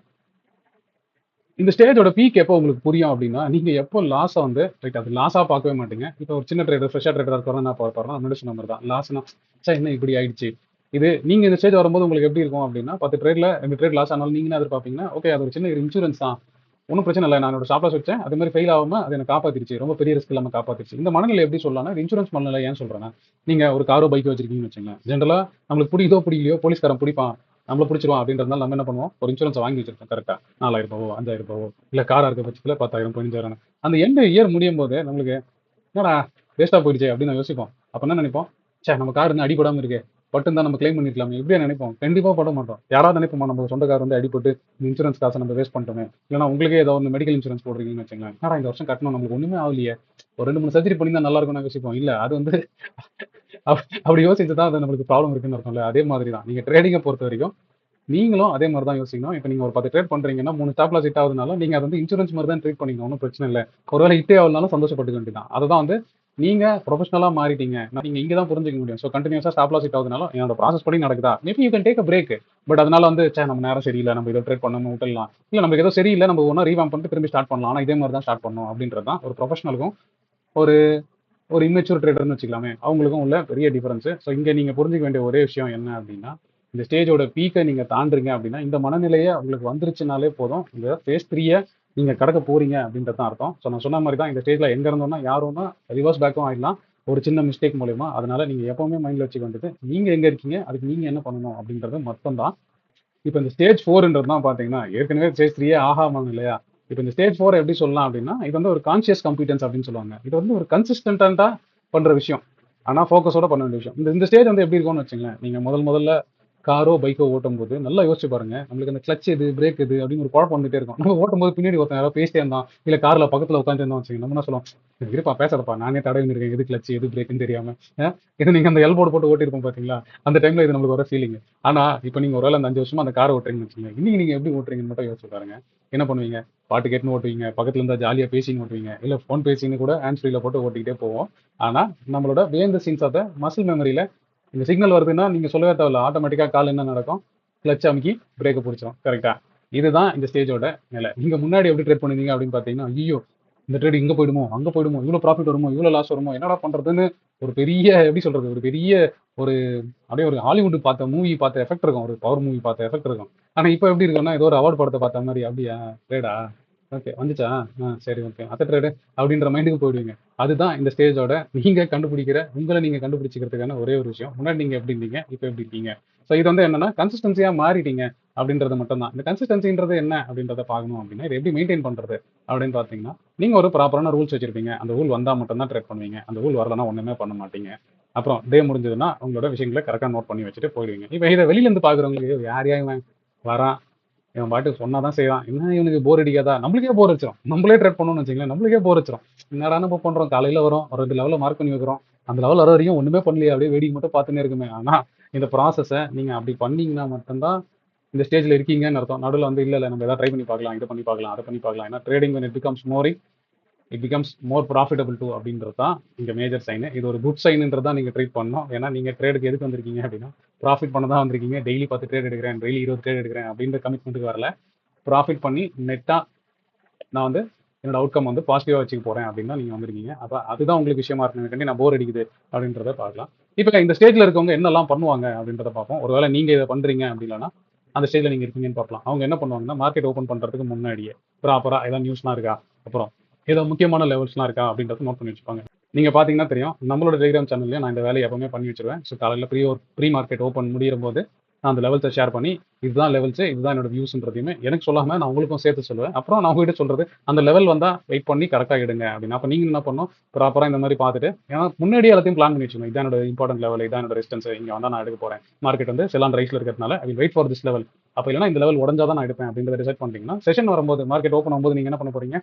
இந்த ஸ்டேஜோட பீக் எப்போ உங்களுக்கு புரியும் அப்படின்னா, நீங்க எப்போ லாஸை வந்து ரைட் அது லாஸா பார்க்கவே மாட்டீங்க. இப்போ ஒரு சின்ன ட்ரேடர், ஃப்ரெஷ்ஷா ட்ரேடரா இருக்கிறவங்க என்ன பார்ப்பாருன்னா, முன்னாடி சொன்ன மாதிரி தான். லாஸ்னா, ச்சே என்ன இப்படி ஆயிடுச்சு. இது நீங்க இந்த ஸ்டேஜ் வரும்போது உங்களுக்கு எப்படி இருக்கும் அப்படின்னா, 10 ட்ரேட்ல 2 ட்ரேட் லாஸ் ஆனாலும் நீங்க என்ன எதிர்பார்ப்பீங்கன்னா, ஓகே அது ஒரு சின்ன இன்சூரன்ஸ் தான். ஒன்றும் பிரச்சனை இல்லை. நான் என்னோட ஸ்டாப் லாஸ் வச்சேன். அதே மாதிரி ஃபெயில் ஆகாம அது எனக்கு காப்பாத்திருச்சு. ரொம்ப பெரிய ரிஸ்க் இல்லாம காப்பாத்திருச்சு. இந்த மனநிலை எப்படி சொல்லலாம்னா, இது இன்சூரன்ஸ் மனநிலை ஏன் சொல்றேன்னா, நீங்க ஒரு காரோ, பைக்கோ வச்சிருக்கீங்கன்னு வச்சுக்கோங்களேன். ஜென்ரலா நம்மளுக்கு பிடிக்குதோ பிடிக்கலையோ போலீஸ்காரன் பிடிப்பான். நம்மள பிடிச்சிருவான் அப்படின்றதுனால நம்ம என்ன பண்ணுவோம், ஒரு இன்சூரன்ஸ் வாங்கி வச்சிருப்போம் கரெக்டா. 4000 ரூபாவோ, 5000 ரூபாவோ, இல்ல காரா இருக்க பட்சத்துல 10,000, 15,000. அந்த எண்ட் இயர் முடியும் போது நம்மளுக்கு என்னடா வேஸ்டா போயிடுச்சு அப்படின்னு நான் யோசிப்போம். அப்ப என்ன நினைப்போம், சே நம்ம கார் இன்னும் அடிபடாம இருக்கு, பட்டு தான் நம்ம கிளைம் பண்ணிருக்கலாமே, இப்படியே நினைப்போம். கண்டிப்பா பட மாட்டோம். யாராவது நினைப்போமா நம்ம சொந்த கார் வந்து அடிபட்டு இன்சூரன்ஸ் காசை நம்ம வேஸ்ட் பண்ணிட்டோமே. இல்லைன்னா உங்களுக்கே ஏதாவது ஒரு மெடிக்கல் இன்சூரன்ஸ் போடுறீங்கன்னு வச்சுங்களேன், இந்த வருஷம் கட்டணும் நம்மளுக்கு ஒண்ணுமே ஆகலையே, ஒரு 2 3 சர்ஜரி பண்ணி தான் நல்லா இருக்கும்னு யோசிப்போம். இல்ல அது வந்து அப்படி யோசிச்சு தான் அது நம்மளுக்கு ப்ராப்ளம் இருக்குன்னு அர்த்தம்ல. அதே மாதிரி தான் நீங்க ட்ரேடிங்கை பொறுத்த வரைக்கும் நீங்களும் அதே மாதிரி தான் யோசிக்கணும். இப்போ நீங்க ஒரு 10 ட்ரேட் பண்றீங்கன்னா 3 ஸ்டாப் லாஸ் ஹிட் ஆகுதுனால நீங்க அது வந்து இன்சூரன்ஸ் மாதிரி தான் ட்ரீட் பண்ணிக்கணும். ஒன்றும் பிரச்சனை இல்லை. ஒருவேளை ஹிட்டே ஆகலனாலும் சந்தோஷப்பட்டுக்க வேண்டியதான். அதுதான் வந்து நீங்க ப்ரொஃபஷனலா மாறிட்டீங்க. நீங்க இங்க தான் புரிஞ்சுக்க முடியும். ஸோ கண்டினியூஸா ஸ்டாப் லாஸ் ஹிட் ஆகுதுனால என்னோட ப்ராசஸ் படி நடக்குதா, maybe you can take a break. But அதனால வந்து சே நம்ம நேரம் சரியில்லை, நம்ம இதை ட்ரேட் பண்ணணும் விட்டுலாம், இல்லை நமக்கு ஏதோ சரியில்லை, நம்ம ஒன்றா ரீவாம் பண்ணிட்டு திரும்பி ஸ்டார்ட் பண்ணலாம். ஆனால் இதே மாதிரி தான் ஸ்டார்ட் பண்ணணும் அப்படின்றது தான் ஒரு ப்ரொஃபஷனலுக்கும் ஒரு ஒரு இம்மெச்சூர் ட்ரேடர்னு வச்சுக்கலாமே, அவங்களுக்கும் உள்ள பெரிய டிஃபரன்ஸ். ஸோ இங்க நீங்க புரிஞ்சுக்க வேண்டிய ஒரே விஷயம் என்ன அப்படின்னா, இந்த ஸ்டேஜோட பீக்கை நீங்க தாண்டுறீங்க அப்படின்னா, இந்த மனநிலையே உங்களுக்கு வந்துருச்சுனாலே போதும். இந்த ஃபேஸ் 3 நீங்க கடக்க போறீங்க அப்படின்றது தான் அர்த்தம். ஸோ நான் சொன்ன மாதிரி தான் இந்த ஸ்டேஜ்ல எங்க இருந்தோம்னா யாரும் ரிவர்ஸ் பேக்கும் ஆயிடலாம் ஒரு சின்ன மிஸ்டேக் மூலயமா. அதனால நீங்க எப்பவுமே மைண்ட்ல வச்சுக்க வேண்டியது நீங்க எங்க இருக்கீங்க, அதுக்கு நீங்க என்ன பண்ணணும் அப்படின்றது மட்டும் தான். இப்போ இந்த ஸ்டேஜ் 4ன்றது தான் பார்த்தீங்கன்னா, ஏற்கனவே ஸ்டேஜ் 3 ஆகாமாங்க இல்லையா? இப்போ இந்த ஸ்டேஜ் 4 எப்படி சொல்லலாம் அப்படின்னா, இது வந்து ஒரு கான்ஷியஸ் கம்பிட்டன்ஸ் அப்படின்னு சொல்லுவாங்க. இது வந்து ஒரு கன்சிஸ்டன்டா பண்ற விஷயம். ஆனா ஃபோக்கஸோட பண்ண வேண்டிய விஷயம். இந்த இந்த ஸ்டேஜ் வந்து எப்படி இருக்கும்னு வச்சுங்களேன், நீங்க முதல்ல காரோ, பைக்கோ ஓட்டும்போது நல்லா யோசிச்சு பாருங்க. நம்மளுக்கு அந்த கிளட்ச் எது, பிரேக் எது அப்படின்னு ஒரு குழப்பம் வந்துட்டே இருக்கும். நம்ம ஓட்டும்போது பின்னாடி ஒருத்தன் யாராவது பேசிட்டே இருந்தான், இல்ல கார்ல பக்கத்துல உட்காந்து இருந்தோம் வச்சுக்கோங்க. நம்ம என்ன சொல்லுவோம், இருப்பா பேசாதப்பா நானே தடவி இருக்கேன், எது கிளட்ச் எது பிரேக்குன்னு தெரியாம. இது நீங்க அந்த எல்போர்டு போட்டு ஓட்டிருப்போம் பாத்தீங்களா, அந்த டைம்ல இது நம்மளுக்கு வர ஃபீலிங். ஆனா இப்போ நீங்க ஒருவேளை அந்த 5 வருஷமா அந்த காரை ஓட்டுறீங்கன்னு வச்சுக்கோங்க, இன்னைக்கு நீங்க எப்படி ஓட்டுறீங்கன்னு மட்டும் யோசிச்சு பாருங்க. என்ன பண்ணுவீங்க, பாட்டு கேட்டுன்னு ஓட்டுவீங்க, பக்கத்துல இருந்தா ஜாலியா பேசின்னு ஓட்டுவீங்க, இல்ல ஃபோன் பேசின்னு கூட ஹேண்ட்ஸ் ஃப்ரீல போட்டு ஓட்டிக்கிட்டே போவோம். ஆனா நம்மளோட வேந்த சீன்ஸ் ஆஃப் த மசில் மெமரியில இந்த சிக்னல் வருதுன்னா நீங்க சொல்லவே தேவையில்ல, ஆட்டோமேட்டிக்கா கால் என்ன நடக்கும், கிளச் அமுக்கி பிரேக்கை பிடிச்சிரும். கரெக்டா? இதுதான் இந்த ஸ்டேஜோட நிலை. நீங்க முன்னாடி எப்படி ட்ரேட் பண்ணுவீங்க அப்படின்னு பாத்தீங்கன்னா, ஐயோ இந்த ட்ரேட் இங்க போயிடுமோ, அங்க போயிடுமோ, இவ்வளவு ப்ராஃபிட் வருமோ, இவ்வளவு லாஸ் வருமோ, என்னடா பண்றதுன்னு ஒரு பெரிய எப்படி சொல்றது, ஒரு பெரிய ஒரு அப்படியே ஒரு ஹாலிவுட் பார்த்த மூவி பார்த்த எஃபெக்ட் இருக்கும், ஒரு பவர் மூவி பார்த்த எஃபெக்ட் இருக்கும். ஆனா இப்போ எப்படி இருக்குன்னா, ஏதோ ஒரு அவார்ட் படத்தை பார்த்த மாதிரி, அப்படியா ட்ரேடா ஓகே வந்துச்சா, சரி ஓகே அத்த ட்ரேடு அப்படின்ற மைண்டுக்கு போயிடுவீங்க. அதுதான் இந்த ஸ்டேஜோட நீங்க கண்டுபிடிக்கிற உங்களை நீங்க கண்டுபிடிச்சிக்கிறதுக்கான ஒரே ஒரு விஷயம். முன்னாடி நீங்க எப்படி இருந்தீங்க, இப்போ எப்படி இருக்கீங்க. ஸோ இது வந்து என்னன்னா கன்சிஸ்டன்சியா மாறிட்டீங்க அப்படின்றது மட்டும் தான். இந்த கன்சிஸ்டன்சின்றது என்ன அப்படின்றத பார்க்கணும் அப்படின்னா, இதை எப்படி மெயின்டைன் பண்றது அப்படின்னு பார்த்தீங்கன்னா, நீங்க ஒரு ப்ராப்பரான ரூல்ஸ் வச்சிருப்பீங்க. அந்த ரூல் வந்தா மட்டும் தான் ட்ரேட் பண்ணுவீங்க. அந்த ரூல் வரலன்னா ஒண்ணுமே பண்ண மாட்டீங்க. அப்புறம் டே முடிஞ்சதுன்னா உங்களோட விஷயங்களை கரெக்டாக நோட் பண்ணி வச்சுட்டு போயிடுவீங்க. இப்போ இதை வெளியில இருந்து பாக்குறவங்களுக்கு யார் இவன் வரான், இவன் பாட்டுக்கு சொன்னா தான் செய்வான், என்ன இவனுக்கு போர் அடிக்காதா, நம்மளுக்கே போர் வச்சிரும். நம்மளே ட்ரேட் பண்ணணும்னு வச்சுங்களேன், நம்மளுக்கே போர் வச்சிரும். என்னடா நம்ம பண்றோம், காலையில வரும் ஒரு 2 லெவலில் மார்க் பண்ணி வைக்கிறோம், அந்த லெவல் வர வரைக்கும் ஒண்ணுமே பண்ணலையே, அப்படியே வேடிக்கை மட்டும் பார்த்துன்னே இருக்குமே. ஆனா இந்த ப்ராசஸை நீங்க அப்படி பண்ணீங்கன்னா மட்டும்தான் இந்த ஸ்டேஜ்ல இருக்கீங்கன்னு அர்த்தம். நடுவில் வந்து இல்ல நம்ம ஏதாவது ட்ரை பண்ணி பார்க்கலாம், இதை பண்ணி பார்க்கலாம், அதை பண்ணி பார்க்கலாம். ஏன்னா trading when it becomes more, it becomes more profitable too அப்படின்றது தான் இங்கே மேஜர் சைனு. இது ஒரு குட் சைனுன்றது தான் நீங்கள் ட்ரீட் பண்ணணும். ஏன்னா நீங்கள் ட்ரேடுக்கு எதுக்கு வந்திருக்கீங்க அப்படின்னா, ப்ராஃபிட் பண்ண தான் வந்திருக்கீங்க. டெய்லி 10 ட்ரேட் எடுக்கிறேன், டெய்லி 20 ட்ரேட் எடுக்கிறேன் அப்படின்ற கமிட்மெண்ட்டுக்கு வரல. ப்ராஃபிட் பண்ணி நெட்டாக நான் வந்து என்னோட அவுட்கம் வந்து பாசிட்டிவாக வச்சுக்க போகிறேன் அப்படின்னு தான் நீங்கள் வந்திருக்கீங்க. அப்போ அதுதான் உங்களுக்கு விஷயமா இருக்கணும். நான் போர் அடிக்குது அப்படின்றத பார்க்கலாம். இப்போ இந்த ஸ்டேஜில் இருக்கவங்க என்னெல்லாம் பண்ணுவாங்க அப்படின்றத பார்ப்போம். ஒருவேளை நீங்கள் இதை பண்ணுறீங்க அப்படின்னா அந்த ஸ்டேஜில் நீங்கள் இருக்கீங்கன்னு பார்க்கலாம். அவங்க என்ன பண்ணுவாங்கன்னா, மார்க்கெட் ஓப்பன் பண்ணுறதுக்கு முன்னாடியே ப்ராப்பராக ஏதாவது நியூஸ்லாம் இருக்கா, அப்புறம் ஏதோ முக்கியமான லெவல்ஸ்லாம் இருக்கா அப்படின்றத நோட் பண்ணி வச்சுப்பாங்க. நீங்கள் பார்த்தீங்கன்னா தெரியும், நம்மளோட டெலிகிராம் சேனல்லையும் நான் இந்த வேலையை எப்பவுமே பண்ணி வச்சிருவேன். ஸோ காலையில் ப்ரீ மார்க்கெட் ஓப்பன் முடியும் போது நான் அந்த லெவல்ஸை ஷேர் பண்ணி இதுதான் லெவல்ஸு, இதுதான் என்னோட வியூஸ்ன்றதையுமே எனக்கு சொல்லாம நான் உங்களுக்கும் சேர்த்து சொல்லுவேன். அப்புறம் நான் உங்ககிட்ட சொல்றது, அந்த லெவல் வந்தா வெயிட் பண்ணி கரெக்ட்டா எடுங்க அப்படின்னு. அப்ப நீங்க என்ன பண்ணணும், ப்ராப்பரா இந்த மாரி பார்த்துட்டு, ஏன்னா முன்னாடியே எல்லாத்தையும் பிளான் பண்ணி வச்சுக்கணும். இதான் என்னோட இம்பார்ட்டன்ட் லெவல், இதான் என்னோட ரெசிஸ்டன்ஸ், இங்க வந்தா நான் எடுக்க போறேன். மார்க்கெட் வந்து செல் ஆன் ரைஸ்ல இருக்கிறதுனால I will wait for this level. அப்ப இல்லன்னா இந்த லெவல் உடைஞ்சா தான் நான் எடுப்பேன் அப்படின்றத டிசைட் பண்ணிட்டீங்கன்னா, செஷன் வரும்போது மார்க்கெட் ஓப்பன் ஆகும்போது நீங்க என்ன பண்ண போறீங்க,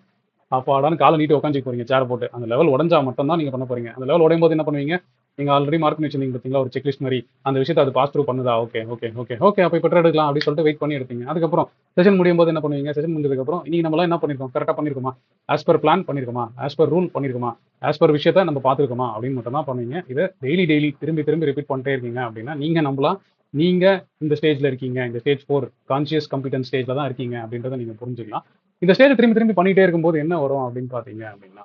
அப்பாடான்னு காலை நீட்டி உட்காந்துக்க போறீங்க சேர் போட்டு. அந்த லெவல் உடைஞ்சா மட்டும் தான் நீங்க பண்ண போறீங்க. அந்த லெவல் உடையும் போது என்ன பண்ணுவீங்க, நீங்க ஆல்ரெடி மார்க் பண்ணி வச்சிருந்தீங்க பார்த்தீங்களா, ஒரு செக்லிஸ்ட் மாரி. அந்த விஷயத்தை அது பாஸ் த்ரூ பண்ணுதா, ஓகே ஓகே ஓகே ஓகே, அப்போ இப்போ ட்ரேட் எடுக்கலாம் அப்படின்னு சொல்லிட்டு வெயிட் பண்ணி எடுப்பீங்க. அதுக்கப்புறம் செஷன் முடியும் போது என்ன பண்ணுவீங்க, செஷன் முடிஞ்சதுக்கப்புறம் இன்னைக்கு நம்மளாம் என்ன பண்ணிருக்கோம், கரெக்டாக பண்ணிருக்கோமா, ஆஸ் பர் பிளான் பண்ணிருக்கோமா, ஆஸ் பர் ரூல் பண்ணிருக்கோமா, ஆஸ் பர் விஷயத்தை நம்ம பார்த்துருக்கோமா அப்படின்னு மட்டும் தான் பண்ணுவீங்க. இதை டெய்லி டெய்லி திரும்பி திரும்பி ரிப்பீட் பண்ணிட்டே இருக்கீங்க அப்படின்னா நீங்க நம்பலாம், நீங்க இந்த ஸ்டேஜ்ல இருக்கீங்க, இந்த ஸ்டேஜ் 4 கான்சியஸ் கம்பிட்டன்ஸ் ஸ்டேஜ்ல தான் இருக்கீங்க அப்படின்றத நீங்க புரிஞ்சுக்கலாம். இந்த ஸ்டேஜ் திரும்பி திரும்பி பண்ணிட்டே இருக்கும்போது என்ன வரும் அப்படின்னு பாத்தீங்க அப்படின்னா,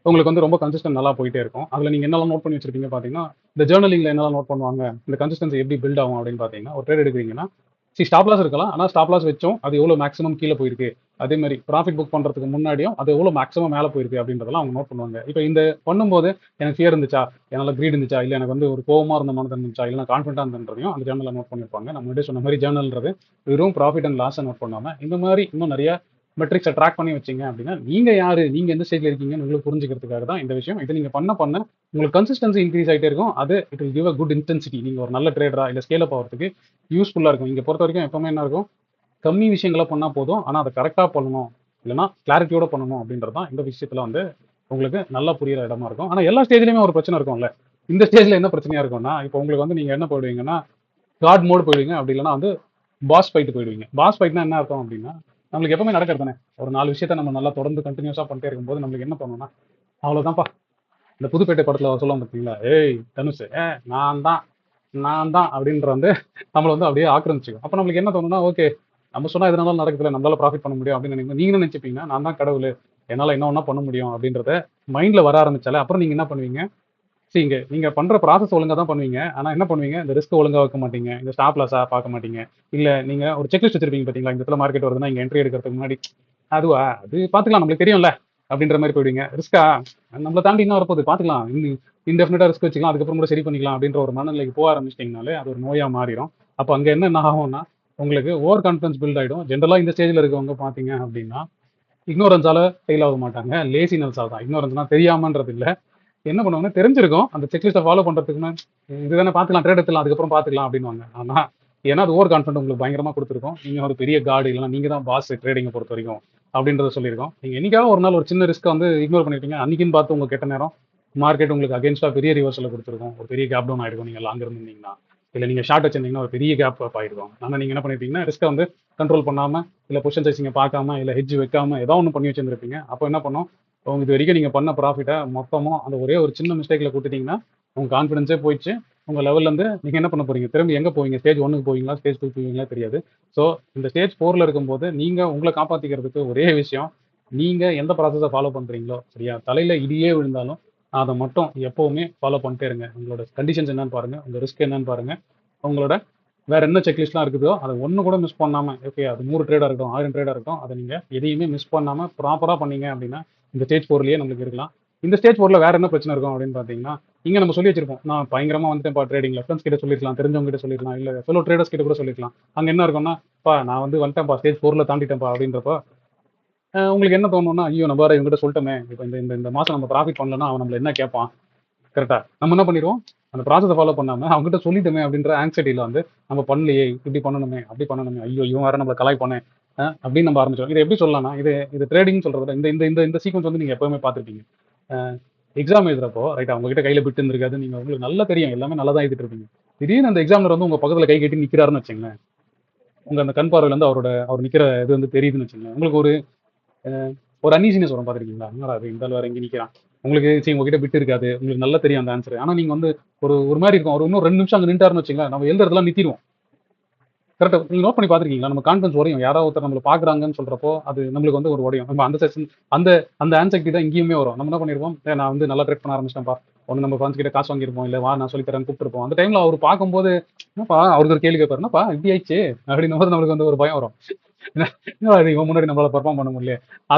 உங்களுக்கு வந்து ரொம்ப கன்சிஸ்டன்ட் நல்லா போயிட்டே இருக்கும். அதுல நீங்க என்னெல்லாம் நோட் பண்ணி வச்சிருப்பீங்க பாத்தீங்கன்னா, இந்த ஜேர்னலிங்ல என்னெல்லாம் நோட் பண்ணுவாங்க, இந்த கன்சிஸ்டன்சி எப்படி பில்ட் ஆகும் அப்படின்னு பாத்தீங்கன்னா, ஒரு ட்ரேட் எடுக்கிறீங்கன்னா, ஸ்டாப் லாஸ் இருக்கலாம். ஆனா ஸ்டாப் லாஸ் வச்சோம் அது எவ்வளவு மேக்ஸிமம் கீழே போயிருக்கு, அதே மாதிரி ப்ராஃபிட் புக் பண்றதுக்கு முன்னாடியும் அது எவ்வளவு மேக்ஸிமம் மேல போயிருக்கு அப்படின்றதெல்லாம் அவங்க நோட் பண்ணுவாங்க. இப்போ இந்த பண்ணும்போது எனக்கு ஃபியர் இருந்துச்சா, என்னால கிரீட் இருந்துச்சா, இல்ல எனக்கு வந்து ஒரு கோவமா இருந்த மனது இருந்துச்சா, இல்ல கான்ஃபிடண்டா இருந்ததையும் அந்த ஜேர்னல்ல நோட் பண்ணிருப்பாங்க. நம்ம முன்னாடி சொன்ன மாதிரி ஜேர்னல்ன்றது வெறும் ப்ராஃபிட் அண்ட் லாஸ் நோட் பண்ணாம இந்த மாதிரி இன்னும் நிறைய மெட்ரிக்ஸை ட்ராக் பண்ணி வச்சீங்க அப்படின்னா நீங்க யாரு, நீங்க எந்த ஸ்டேஜ்ல இருக்கீங்கன்னு உங்களுக்கு புரிஞ்சுக்கிறதுக்காக தான் இந்த விஷயம். இதை நீங்க பண்ண உங்களுக்கு கன்சிஸ்டன்சி இன்க்ரீஸ் ஆகிட்டே இருக்கும். அது it will give a good intensity. நீங்க ஒரு நல்ல ட்ரேடரா இல்ல ஸ்கேல் அப் ஆகிறதுக்கு யூஸ்ஃபுல்லா இருக்கும். இங்க பொறுத்த வரைக்கும் எப்பவுமே என்ன இருக்கும், கம்மி விஷயங்களை பண்ணா போதும், ஆனா அதை கரெக்டா பண்ணணும், இல்லைன்னா கிளாரிட்டியோட பண்ணணும் அப்படின்றது தான் இந்த விஷயத்துல வந்து உங்களுக்கு நல்லா புரியுற இடமா இருக்கும். ஆனா எல்லா ஸ்டேஜ்லயுமே ஒரு பிரச்சனை இருக்கும்ல. இந்த ஸ்டேஜ்ல என்ன பிரச்சனையா இருக்கும்னா, இப்போ உங்களுக்கு வந்து நீங்க என்ன போயிடுவீங்கன்னா, காட் மோடு போயிடுவீங்க, அப்படி இல்லைன்னா வந்து பாஸ் ஃபைட் போயிடுவீங்க. பாஸ் ஃபைட்னா என்ன அர்த்தம் அப்படின்னா, நம்மளுக்கு எப்பவுமே நடக்கிறது தானே. ஒரு 4 விஷயத்த நம்ம நல்லா தொடர்ந்து கண்டினியூஸா பண்ணிட்டே இருக்கும்போது நம்மளுக்கு என்ன தோணும்னா, அவ்வளவுதான்ப்பா. இந்த புதுப்பேட்டை படத்துல சொல்லுவாங்க பார்த்தீங்களா, ஏய் தனுஷ், நான் தான் நான் தான் அப்படின்ற வந்து நம்மள வந்து அப்படியே ஆக்கிரமிச்சுக்கும். அப்ப நம்மளுக்கு என்ன தோணும்னா, ஓகே நம்ம சொன்னா எதனாலும் நடக்குதுல, நம்மளால ப்ராஃபிட் பண்ண முடியும் அப்படின்னு நீங்க என்ன நினைச்சுப்பீங்கன்னா, நான் தான் கடவுள், என்னால என்ன ஒண்ணா பண்ண முடியும் அப்படின்றத மைண்ட்ல வர ஆரம்பிச்சாலே அப்புறம் நீங்க என்ன பண்ணுவீங்க, இங்க நீங்க பண்ற ப்ராசஸ் ஒழுங்கா தான் பண்ணுவீங்க. ஆனா என்ன பண்ணுவீங்க, இந்த ரிஸ்க் ஒழுங்கா வைக்க மாட்டீங்க, இந்த ஸ்டாப் லாஸா பார்க்க மாட்டீங்க. இல்ல நீங்க ஒரு செக்லிஸ்ட் வச்சிருப்பீங்க பாத்தீங்களா, இந்த இடத்துல மார்க்கெட் வருதுன்னா இங்க என்ட்ரி எடுக்கிறதுக்கு முன்னாடி, அதுவா அது பாத்துக்கலாம் நம்மளுக்கு தெரியும்ல அப்படின்ற மாதிரி போயிடுவீங்க. ரிஸ்கா, நம்மள தாண்டி என்ன வரப்போகுது பாத்துக்கலாம், இன்டெஃபினட்டா ரிஸ்க் வச்சுக்கலாம், அதுக்கப்புறம் கூட சரி பண்ணிக்கலாம் அப்படின்ற ஒரு மனநிலைக்கு போக ஆரம்பிச்சிட்டீங்கனாலே அது ஒரு நோயா மாறிடும். அப்ப அங்க என்ன ஆகும்னா, உங்களுக்கு ஓவர் கான்ஃபிடன்ஸ் பில்ட் ஆயிடும். ஜென்ரலா இந்த ஸ்டேஜ்ல இருக்கவங்க பாத்தீங்க அப்படின்னா, இக்னோரன்ஸால ஃபெயில் ஆக மாட்டாங்க, லேசினஸா தான். இக்னோரன்ஸ்னா தெரியாமன்றது இல்ல, என்ன பண்ணுவாங்கன்னா தெரிஞ்சிருக்கும் அந்த செக்லிஸ்ட்டை ஃபாலோ பண்றதுக்குன்னா, இதுதானே பார்த்துக்கலாம், ட்ரேட் எடுத்துக்கலாம், அதுக்கப்புறம் பார்த்துக்கலாம் அப்படின்னுவாங்க. ஆனா ஏன்னா அது ஓவர் கான்ஃபிடன்ட் உங்களுக்கு பயங்கரமா கொடுத்துருக்கும். நீங்க ஒரு பெரிய காடு, இல்லைன்னா நீங்க தான் பாஸ் ட்ரேடிங்கை பொறுத்த வரைக்கும் அப்படின்றத சொல்லியிருக்கோம். நீங்க என்னைக்காவது ஒரு நாள் ஒரு சின்ன ரிஸ்க்கை வந்து இக்னோர் பண்ணிருப்பீங்க, அன்னைக்குன்னு பார்த்து உங்க கெட்ட நேரம் மார்க்கெட் உங்களுக்கு அகேன்ஸ்டா பெரிய ரிவர்சல் கொடுத்துருக்கும், ஒரு பெரிய கேப் டவுன் ஆயிருக்கும். நீங்க லாங் இருந்தீங்கன்னா, இல்ல நீங்க ஷார்ட் வச்சிருந்தீங்கன்னா ஒரு பெரிய கேப் அப் ஆயிருக்கும். ஆனா நீங்க என்ன பண்ணிருப்பீங்கன்னா, ரிஸ்க்கை வந்து கண்ட்ரோல் பண்ணாம, இல்ல பொசிஷன் சைசிங்க பார்க்காம, இல்ல ஹெட்ஜ் வைக்காம ஏதோ ஒன்று பண்ணி வச்சிருந்திருப்பீங்க. அப்போ என்ன பண்ணும், உங்க இது வரைக்கும் நீங்க பண்ண ப்ராஃபிட்டை மொத்தமும் அந்த ஒரே ஒரு சின்ன மிஸ்டேக்ல கொடுத்துட்டீங்கன்னா உங்க கான்ஃபிடன்ஸே போயிடுச்சு. உங்க லெவல்ல இருந்து நீங்க என்ன பண்ண போறீங்க, திரும்பி எங்க போவீங்க, ஸ்டேஜ் 1க்கு போவீங்களா, ஸ்டேஜ் 2 போவீங்களா தெரியாது. ஸோ இந்த ஸ்டேஜ் 4ல இருக்கும்போது நீங்க உங்களை காப்பாத்திக்கிறதுக்கு ஒரே விஷயம், நீங்க எந்த ப்ராசஸை ஃபாலோ பண்றீங்களோ சரியா, தலையில இடியே விழுந்தாலும் அதை மட்டும் எப்பவுமே ஃபாலோ பண்ணிட்டே இருங்க. உங்களோட கண்டிஷன்ஸ் என்னன்னு பாருங்க, உங்க ரிஸ்க் என்னன்னு பாருங்க, உங்களோட வேற என்ன செக்லிஸ்ட்லாம் இருக்குதோ அதை ஒன்று கூட மிஸ் பண்ணாம, ஓகே அது 100 ட்ரேடா இருக்கட்டும், 1000 ட்ரேடா இருக்கட்டும், அதை நீங்க எதையுமே மிஸ் பண்ணாம ப்ராப்பரா பண்ணீங்க அப்படின்னா இந்த ஸ்டேஜ் 4லயே நம்மளுக்கு இருக்கலாம். இந்த ஸ்டேஜ் 4ல வேற என்ன பிரச்சனை இருக்கும் அப்படின்னு பாத்தீங்கன்னா, இங்க நம்ம சொல்லி வச்சிருப்போம், நான் பயங்கரமா வந்துட்டேன் ட்ரேடிங்ல, ஃப்ரெண்ட்ஸ் கிட்ட சொல்லிருக்கலாம், தெரிஞ்சவங்க கிட்ட சொல்லிருக்கலாம், இல்ல ஃபெலோ ட்ரேடர்ஸ் கிட்ட கூட சொல்லிருக்கலாம். அங்க என்ன இருக்கும்னா, நான் வந்து வந்துட்டேன்ப்பா, ஸ்டேஜ் 4ல தாண்டிட்டேன்ப்பா அப்படின்றப்ப உங்களுக்கு என்ன தோணும்னா, ஐயோ நம்ம வேற இவங்ககிட்ட சொல்லிட்டோமே, இப்போ இந்த இந்த இந்த மாசம் நம்ம ப்ராஃபிட் பண்ணலன்னா அவன் நம்மள என்ன கேட்பான், கரெக்டா? நம்ம என்ன பண்ணிடுவோம், அந்த ப்ராசஸை ஃபாலோ பண்ணாம அவங்ககிட்ட சொல்லிட்டோமே அப்படின்ற ஆங்ஸைட்டில வந்து நம்ம பண்ணலையே, இப்படி பண்ணணுமே, அப்படி பண்ணணுமே, ஐயோ இவன் வேற நம்மள கலாய்ப்பானே அப்படின்னு நம்ம ஆரம்பிச்சோம். இதை எப்படி சொல்லலாம்னா, இது ட்ரேடிங் சொல்றத விட இந்த இந்த இந்த இந்த சீக்வன்ஸ் வந்து நீங்க எப்பவுமே பார்த்துருப்பீங்க. எக்ஸாம் எழுதுறப்போ ரைட், அவங்க கிட்ட கையில பிட்டு இருந்திருக்காது, நீங்க உங்களுக்கு நல்லா தெரியும் எல்லாமே நல்லா தான் எழுதிட்டு இருப்பீங்க. திடீர்னு அந்த எக்ஸாம்ல வந்து உங்க பக்கத்துல கை கட்டி நிக்கிறாருன்னு வச்சுங்களேன், உங்க அந்த கண் பார்வையில இருந்து அவர் நிக்கிற இது வந்து தெரியுதுன்னு வச்சுங்களேன், உங்களுக்கு ஒரு அன்ஈசினஸ் வரும். பார்த்துருக்கீங்களா, என்னடா அது இந்த ஆள் வேற இங்க நிக்கிறான், உங்களுக்கு சரி உங்ககிட்ட பிட்டு இருக்காது, உங்களுக்கு நல்லா தெரியும் அந்த ஆன்சர், ஆனா நீங்க வந்து ஒரு ஒரு மாதிரி இருக்கும், அவர் இன்னும் 2 நிமிஷம் அங்க நின்ட்டாருன்னு வச்சுங்களேன், நம்ம எழுதுறதெல்லாம் நித்திடுவோம். கரெக்டா, நீங்க நோட் பண்ணி பார்த்துருக்கீங்களா, நம்ம கான்ஃபிடன்ஸ் உடையும், யாராவது ஒருத்தர் நம்மள பாக்குறாங்கன்னு சொல்றப்போ அது நம்மளுக்கு வந்து ஒரு உடையும். நம்ம அந்த செஷன் அந்த அந்த ஆன்சைட்டி தான் இங்கேயுமே வரும். நம்ம என்ன பண்ணிருப்போம், நான் வந்து நல்லா ட்ரேட் பண்ண ஆரம்பிச்சிட்டேன்ப்பா, ஒன்று நம்ம ஃப்ரெண்ட்ஸ் கிட்ட காசு வாங்கியிருப்போம், இல்ல வா நான் சொல்லி தரேன் கூப்பிட்டுருப்போம். அந்த டைம்ல அவர் பார்க்கும்போது, என்னப்பா அவருக்கு ஒரு கேள்வி கேட்பாரு, என்னப்பா இப்படி ஆயிடுச்சு அப்படின்னும் போது நம்மளுக்கு வந்து ஒரு பயம் வரும். இவன் முன்னாடி நம்மளால பெர்ஃபார்ம் பண்ண முடியல.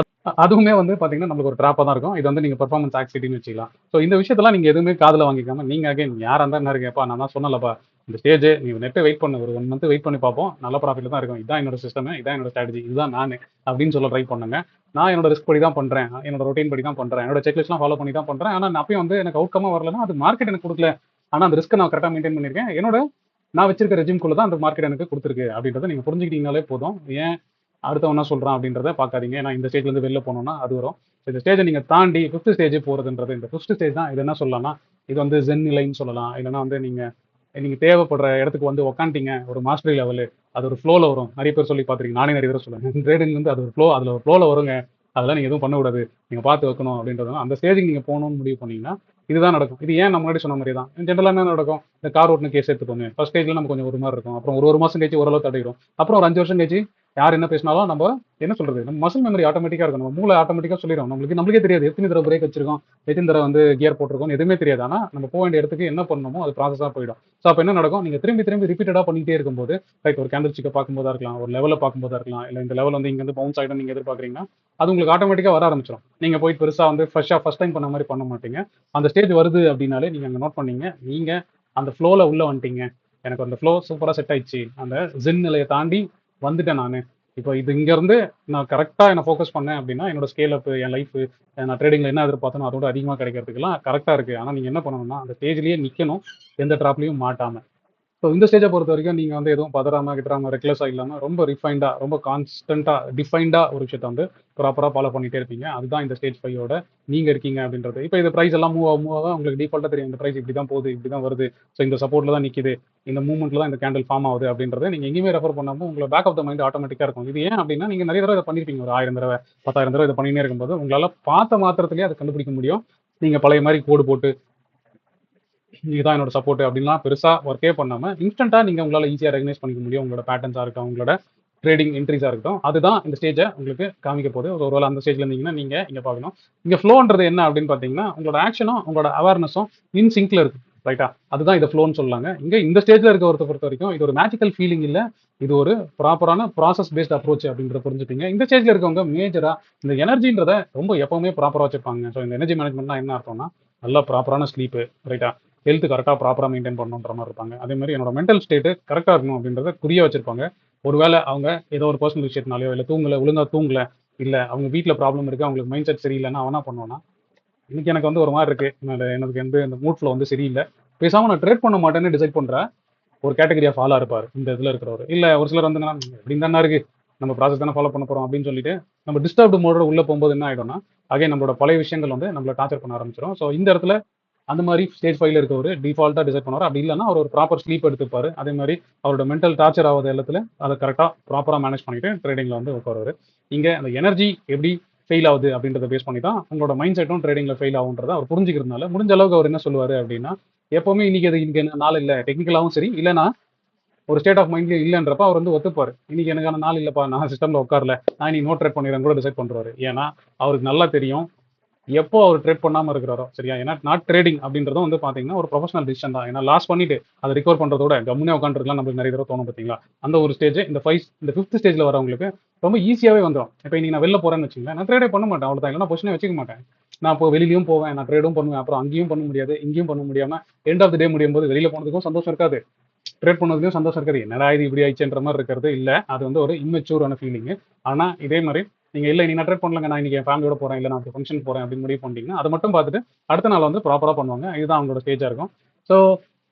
அதுவுமே வந்து பாத்தீங்கன்னா நம்மளுக்கு ஒரு ட்ராப்பா தான் இருக்கும். இது வந்து நீங்க பெர்ஃபார்மன்ஸ் ஆக்சிட்டின்னு வச்சுக்கலாம். ஸோ இந்த விஷயத்தெல்லாம் நீங்க எதுவுமே காதுல வாங்கிக்காம, நீங்க அகைன் யாரா இருந்தா என்ன இருக்கு, "எப்பா நான் தான் சொன்னேன்லப்பா, இந்த ஸ்டேஜ் நீ நெட்ட வெயிட் பண்ணு. ஒரு 1 மந்த் வெயிட் பண்ணி பார்ப்போம். நல்ல ப்ராஃபிட்ல தான் இருக்கும். இதான் என்னோட சிஸ்டம். இதான் என்னோட ஸ்ட்ராட்டஜி. இதுதான் நானு." அப்படின்னு சொல்ல ட்ரை பண்ணுங்க. நான் என்னோட ரிஸ்க் படி தான் பண்றேன். என்னோட ரொட்டீன் படி தான் பண்றேன். என்னோட செக்லிஸ்ட்லாம் ஃபாலோ பண்ணி தான் பண்றேன். ஆனா நான் அப்பயும் வந்து எனக்கு அவுட்கமா வரலன்னா, அது மார்க்கெட் எனக்கு குடுக்கல. ஆனா அந்த ரிஸ்க்க நான் கரெக்ட்டா மெயின்டெயின் பண்ணியிருக்கேன். என்னோட நான் வச்சிருக்க ரெஜிம்குள்ள தான் அந்த மார்க்கெட் எனக்கு குடுத்துருக்கு அப்படின்றத நீங்க புரிஞ்சுக்கிட்டீங்கனாலே போதும். ஏன் அடுத்தவன் என்ன சொல்றான் அப்படின்றத பார்க்காதீங்க. ஏன்னா இந்த ஸ்டேஜ்ல இருந்து வெளில போனோம்னா அது வரும். இந்த ஸ்டேஜ நீங்க தாண்டி 5த் ஸ்டேஜ் போறதுன்றது, இந்த 5த் ஸ்டேஜ் தான். இது என்ன சொல்லலாம்னா, இது வந்து ஜென் நிலைன்னு சொல்லலாம். இல்லன்னா வந்து நீங்க நீங்க தேவைப்படுற இடத்துக்கு வந்து உட்காந்துட்டீங்க. ஒரு மாஸ்டரி லெவலு. அது ஒரு ஃப்ளோல வரும். நெறைய பேர் சொல்லி பார்த்துருக்கீங்க. நானே நெறைய தடவ சொல்லுவேன். ட்ரேடிங் வந்து அது ஒரு ஃப்ளோ. அதுல ஒரு ஃப்ளோல வருங்க. அதெல்லாம் நீங்க எதுவும் பண்ணக்கூடாது. நீங்க பார்த்து வைக்கணும் அப்படின்றதுனால, அந்த ஸ்டேஜ்க்கு நீங்க போகணும்னு முடிவு பண்ணீங்கன்னா, இதுதான் நடக்கும். இது ஏன் நான் முன்னாடி சொன்ன மாரி தான். ஜென்ரலா என்ன நடக்கும்? இந்த கார் ஓட்டுன கேஸ் எடுத்துக்கோங்க. ஃபர்ஸ்ட் ஸ்டேஜ்ல நம்ம கொஞ்சம் ஒரு மாரி இருக்கும். அப்புறம் ஒரு 1 மாசம் கழிச்சு ஓரளவு தடையிடும். அப்புறம் ஒரு 5 வருஷம் கழிச்சு யார் என்ன பேசினாலும் நம்ம என்ன சொல்றது? நம்ம மசில் மெமரி ஆட்டோமேட்டிக்கா இருக்கும். நம்ம மூளை ஆட்டோமேட்டிக்கா சொல்லிரும். நம்மளுக்கே தெரியாது. எத்தனை தடவ பிரேக் வச்சிருக்கோம், எத்தனை தடவ வந்து கியர் போட்டிருக்கோம் எதுவுமே தெரியாது. ஆனா நம்ம போ வேண்டிய இடத்துக்கு என்ன பண்ணணுமோ அது ப்ராசஸா போயிடும். ஸோ அப்ப என்ன நடக்கும்? நீங்க திரும்பி திரும்பி ரிப்பீட்டடா பண்ணிட்டே இருக்கும்போது, லைக் ஒரு கேண்டில் ஸ்டிக்க பார்க்கும்போதா இருக்கலாம், ஒரு லெவல பார்க்கும்போதா இருக்கலாம், இல்ல இந்த லெவல் வந்து இங்க இருந்து பவுன்ஸ் ஆயிடும் நீங்க எதிர்பார்க்குறீங்கன்னா, அது உங்களுக்கு ஆட்டோமேட்டிக்கா வர ஆரம்பிச்சிடும். நீங்க போய் பெருசா வந்து ஃபர்ஸ்ட் டைம் பண்ண மாரி பண்ண மாட்டீங்க. அந்த ஸ்டேஜ் வருது அப்படின்னாலே நீங்க அங்க நோட் பண்ணீங்க. நீங்க அந்த ஃப்ளோல உள்ள வந்துட்டீங்க. எனக்கு அந்த ஃப்ளோ சூப்பரா செட் ஆயிடுச்சு. அந்த ஜென் நிலைய தாண்டி வந்துட்டேன் நானு. இப்போ இது இங்க இருந்து நான் கரெக்ட்டா என்ன ஃபோக்கஸ் பண்ணேன் அப்படின்னா, என்னோட ஸ்கேல் அப், என் லைஃப், நான் ட்ரேடிங்ல என்ன எதிர்பார்த்தனோ அதோட அதிகமா கிடைக்கிறதுக்கெல்லாம் கரெக்ட்டா இருக்கு. ஆனா நீங்க என்ன பண்ணணும்னா, அந்த ஸ்டேஜ்லயே நிக்கணும். எந்த ட்ராப்லயும் மாட்டாம. ஸோ இந்த ஸ்டேஜை பொறுத்த வரைக்கும் நீங்கள் வந்து எதுவும் பதறாம கிட்டறாம ரெக்லெஸ்ஸாக இல்லாமல் ரொம்ப ரிஃபைண்டாக ரொம்ப கான்ஸ்டண்ட்டாக டிஃபைண்டாக ஒரு விஷயத்தை வந்து ப்ராப்பராக ஃபாலோ பண்ணிட்டே இருப்பீங்க. அதுதான் இந்த ஸ்டேஜ் 5யோட நீங்கள் இருக்கீங்க அப்படின்றது. இப்போ இந்த ப்ரைஸ் எல்லாம் மூவ் ஆக உங்களுக்கு டிஃபால்ட்டாக தெரியும். இந்த ப்ரைஸ் இப்படி தான் போகுது, இப்படி தான் வருது. ஸோ இந்த சப்போர்ட்டில் தான் நிற்கிது, இந்த மூவ்மெண்ட்டில் தான் இந்த கேண்டில் ஃபார்ம் ஆகுது அப்படின்றத நீங்கள் எங்கேயுமே ரெஃபர் பண்ணாமல் உங்களை பேக் ஆஃப் த மைண்ட் ஆட்டோமேட்டிக்காக இருக்கும். இது ஏன் அப்படின்னா நீங்கள் நிறைய தடவை இதை பண்ணியிருப்பீங்க. ஒரு 1000 தடவை 10,000 தடவை இதை பண்ணினே இருக்கும்போது உங்களால் பார்த்த மாத்திரத்திலேயே அதை கண்டுபிடிக்க முடியும். நீங்கள் பழைய மாதிரி கோடு போட்டு இதுதான் என்னோட சப்போர்ட் அப்படின்லாம் பெருசா ஒர்க்கே பண்ணாம இன்ஸ்டன்டா நீங்க உங்களால ஈஸியா ரெகனைஸ் பண்ணிக்க முடியும். உங்களோட பேட்டர்ன்ஸா இருக்கட்டும், உங்களோட ட்ரேடிங் என்ட்ரிஸா இருக்கட்டும், அதுதான் இந்த ஸ்டேஜை உங்களுக்கு காமிக்க போகுது. ஒருவேளை அந்த ஸ்டேஜ்ல இருந்தீங்கன்னா நீங்க இங்க பார்க்கணும். இங்க ஃப்ளோன்றது என்ன அப்படின்னு பார்த்தீங்கன்னா, உங்களோட ஆக்ஷனும் உங்களோட அவேர்னஸும் இன் சிங்க்ல இருக்கு. ரைட்டா? அதுதான் இதை ஃப்ளோன்னு சொல்லலாங்க. இங்க இந்த ஸ்டேஜ்ல இருக்க ஒருத்த பொறுத்த வரைக்கும் இது ஒரு மேஜிக்கல் ஃபீலிங் இல்ல. இது ஒரு ப்ராப்பரான ப்ராசஸ் பேஸ்ட் அப்ரோச் அப்படின்றத புரிஞ்சுப்பீங்க. இந்த ஸ்டேஜ்ல இருக்கவங்க மேஜரா இந்த எனர்ஜின்றத ரொம்ப எப்பவுமே ப்ராப்பரா வச்சிருப்பாங்க. ஸோ இந்த எனர்ஜி மேனேஜ்மெண்ட்னா என்ன அர்த்தம்னா, நல்லா ப்ராப்பரான ஸ்லீப், ரைட்டா? ஹெல்த் கரெக்டாக ப்ராப்பராக மெயின்டைன் பண்ணணுன்ற மாதிரி இருப்பாங்க. அதே மாதிரி என்னோட மென்டல் ஸ்டேட்டு கரெக்டாக இருக்கணும் அப்படின்றத குறிய வச்சிருப்பாங்க. ஒருவேளை அவங்க ஏதோ ஒரு பர்சனல் விஷயத்தினாலையோ இல்லை தூங்கல ஒழுங்கா தூங்கல, இல்லை அவங்க வீட்டில் ப்ராப்ளம் இருக்கு, அவங்களுக்கு மைண்ட் செட் சரியில்லைன்னா அவன் என்ன பண்ணுவான்னா, இன்னைக்கு எனக்கு வந்து ஒரு மாதிரி இருக்கு, எனக்கு வந்து இந்த மூட் ஃப்ளோ வந்து சரியில்லை, பேசாமல் நான் ட்ரேட் பண்ண மாட்டேன்னு டிசைட் பண்ற ஒரு கேட்டகரி ஆஃப் ஆளா இருப்பார் இந்த இதில் இருக்கிறவர். இல்லை ஒரு சிலர் வந்து அப்படின்னு தானே இருக்கு, நம்ம ப்ராசஸ் தானே ஃபாலோ பண்ண போறோம் அப்படின்னு சொல்லிட்டு நம்ம டிஸ்டர்ப்டு மோடோட உள்ள போகும்போது என்ன ஆயிடும்னா, அகைன் நம்மளோட பழைய விஷயங்கள் வந்து நம்மளை டார்ச்சர் பண்ண ஆரம்பிச்சிடும். ஸோ இந்த இடத்துல அந்த மாதிரி ஸ்டேஜ் 5ல இருக்கவர் டிஃபால்ட்டாக டிசைட் பண்ணுவார். அப்படி இல்லைன்னா அவர் ஒரு ப்ராப்பர் ஸ்லீப் எடுத்துப்பாரு. அதே மாதிரி அவரோட மென்டல் டார்ச்சர் ஆகாத இடத்துல அதை கரெக்டாக ப்ராப்பராக மேனேஜ் பண்ணிட்டு ட்ரேடிங்ல வந்து உட்காருவாரு. இங்கே அந்த எனர்ஜி எப்படி ஃபெயில் ஆகுது அப்படின்றத பேஸ் பண்ணி தான் உங்களோட மைண்ட் செட்டும் ட்ரேடிங்ல ஃபெயில் ஆகுன்றத அவர் புரிஞ்சுக்கிறதுனால முடிஞ்ச அளவுக்கு அவர் என்ன சொல்லுவாரு அப்படின்னா, எப்பவுமே இன்னைக்கு அது இன்னைக்கு என்ன நாள் இல்லை, டெக்னிக்கலாகவும் சரி இல்லைன்னா ஒரு ஸ்டேட் ஆஃப் மைண்ட்ல இல்லைன்றப்ப அவர் வந்து ஒத்துப்பாரு. இன்னைக்கு எனக்கான நாள் இல்லப்பா, நான் சிஸ்டம்ல உட்காரல, நான் நீ நோ ட்ரேட் பண்ணிடுறேன் கூட டிசைட் பண்றாரு. ஏன்னா அவருக்கு நல்லா தெரியும் எப்போ அவர் ட்ரேட் பண்ணாம இருக்கிறாரோ, சரியா? ஏன்னா நாட் ட்ரேடிங் அப்படின்றதும் வந்து பாத்தீங்கன்னா ஒரு ப்ரொஃபஷனல் டிசிஷன் தான். ஏன்னா லாஸ் பண்ணிட்டு அதை ரிகவர் பண்றதோட கம்முனே உட்காந்துருக்கலாம் நம்மளுக்கு நிறைய தடவை தோணும் பார்த்தீங்களா? அந்த ஒரு ஸ்டேஜ் இந்த 5th ஸ்டேஜ்ல வரவங்களுக்கு ரொம்ப ஈஸியாவே வந்துடும். இப்போ இன்னைக்கு நான் வெளில போறேன்னு வச்சுங்களேன், நான் ட்ரேடே பண்ண மாட்டேன், அவ்வளோதான். இல்லைன்னா பொசிஷனே வச்சுக்க மாட்டேன். நான் இப்போ வெளியிலயும் போவேன், நான் ட்ரேடும் பண்ணுவேன், அப்புறம் அங்கேயும் பண்ண முடியாது, இங்கேயும் பண்ண முடியாம எண்ட் ஆஃப் த டே முடியும் போது வெளியில போனதுக்கும் சந்தோஷம் இருக்காது, ட்ரேட் பண்ணதுலயும் சந்தோஷம் இருக்காது. என்னடா இது இப்படி ஆயிடுச்சுன்ற மாதிரி இருக்கிறது இல்ல. அது வந்து ஒரு இம்மெச்சூரான ஃபீலிங். ஆனா இதே மாதிரி நீங்க இல்ல நீ ட்ரேட் பண்ணலங்க, நான் இன்னைக்கு என் ஃபேமிலியோட போறேன், இல்ல நான் ஃபங்க்ஷன் போறேன் அப்படின்னு முடிவு பண்ணிட்டீங்கன்னா அதை மட்டும் பார்த்துட்டு அடுத்த நாள் வந்து ப்ராப்பரா பண்ணுவாங்க. இதுதான் அவங்களோட ஸ்டேஜா இருக்கும். ஸோ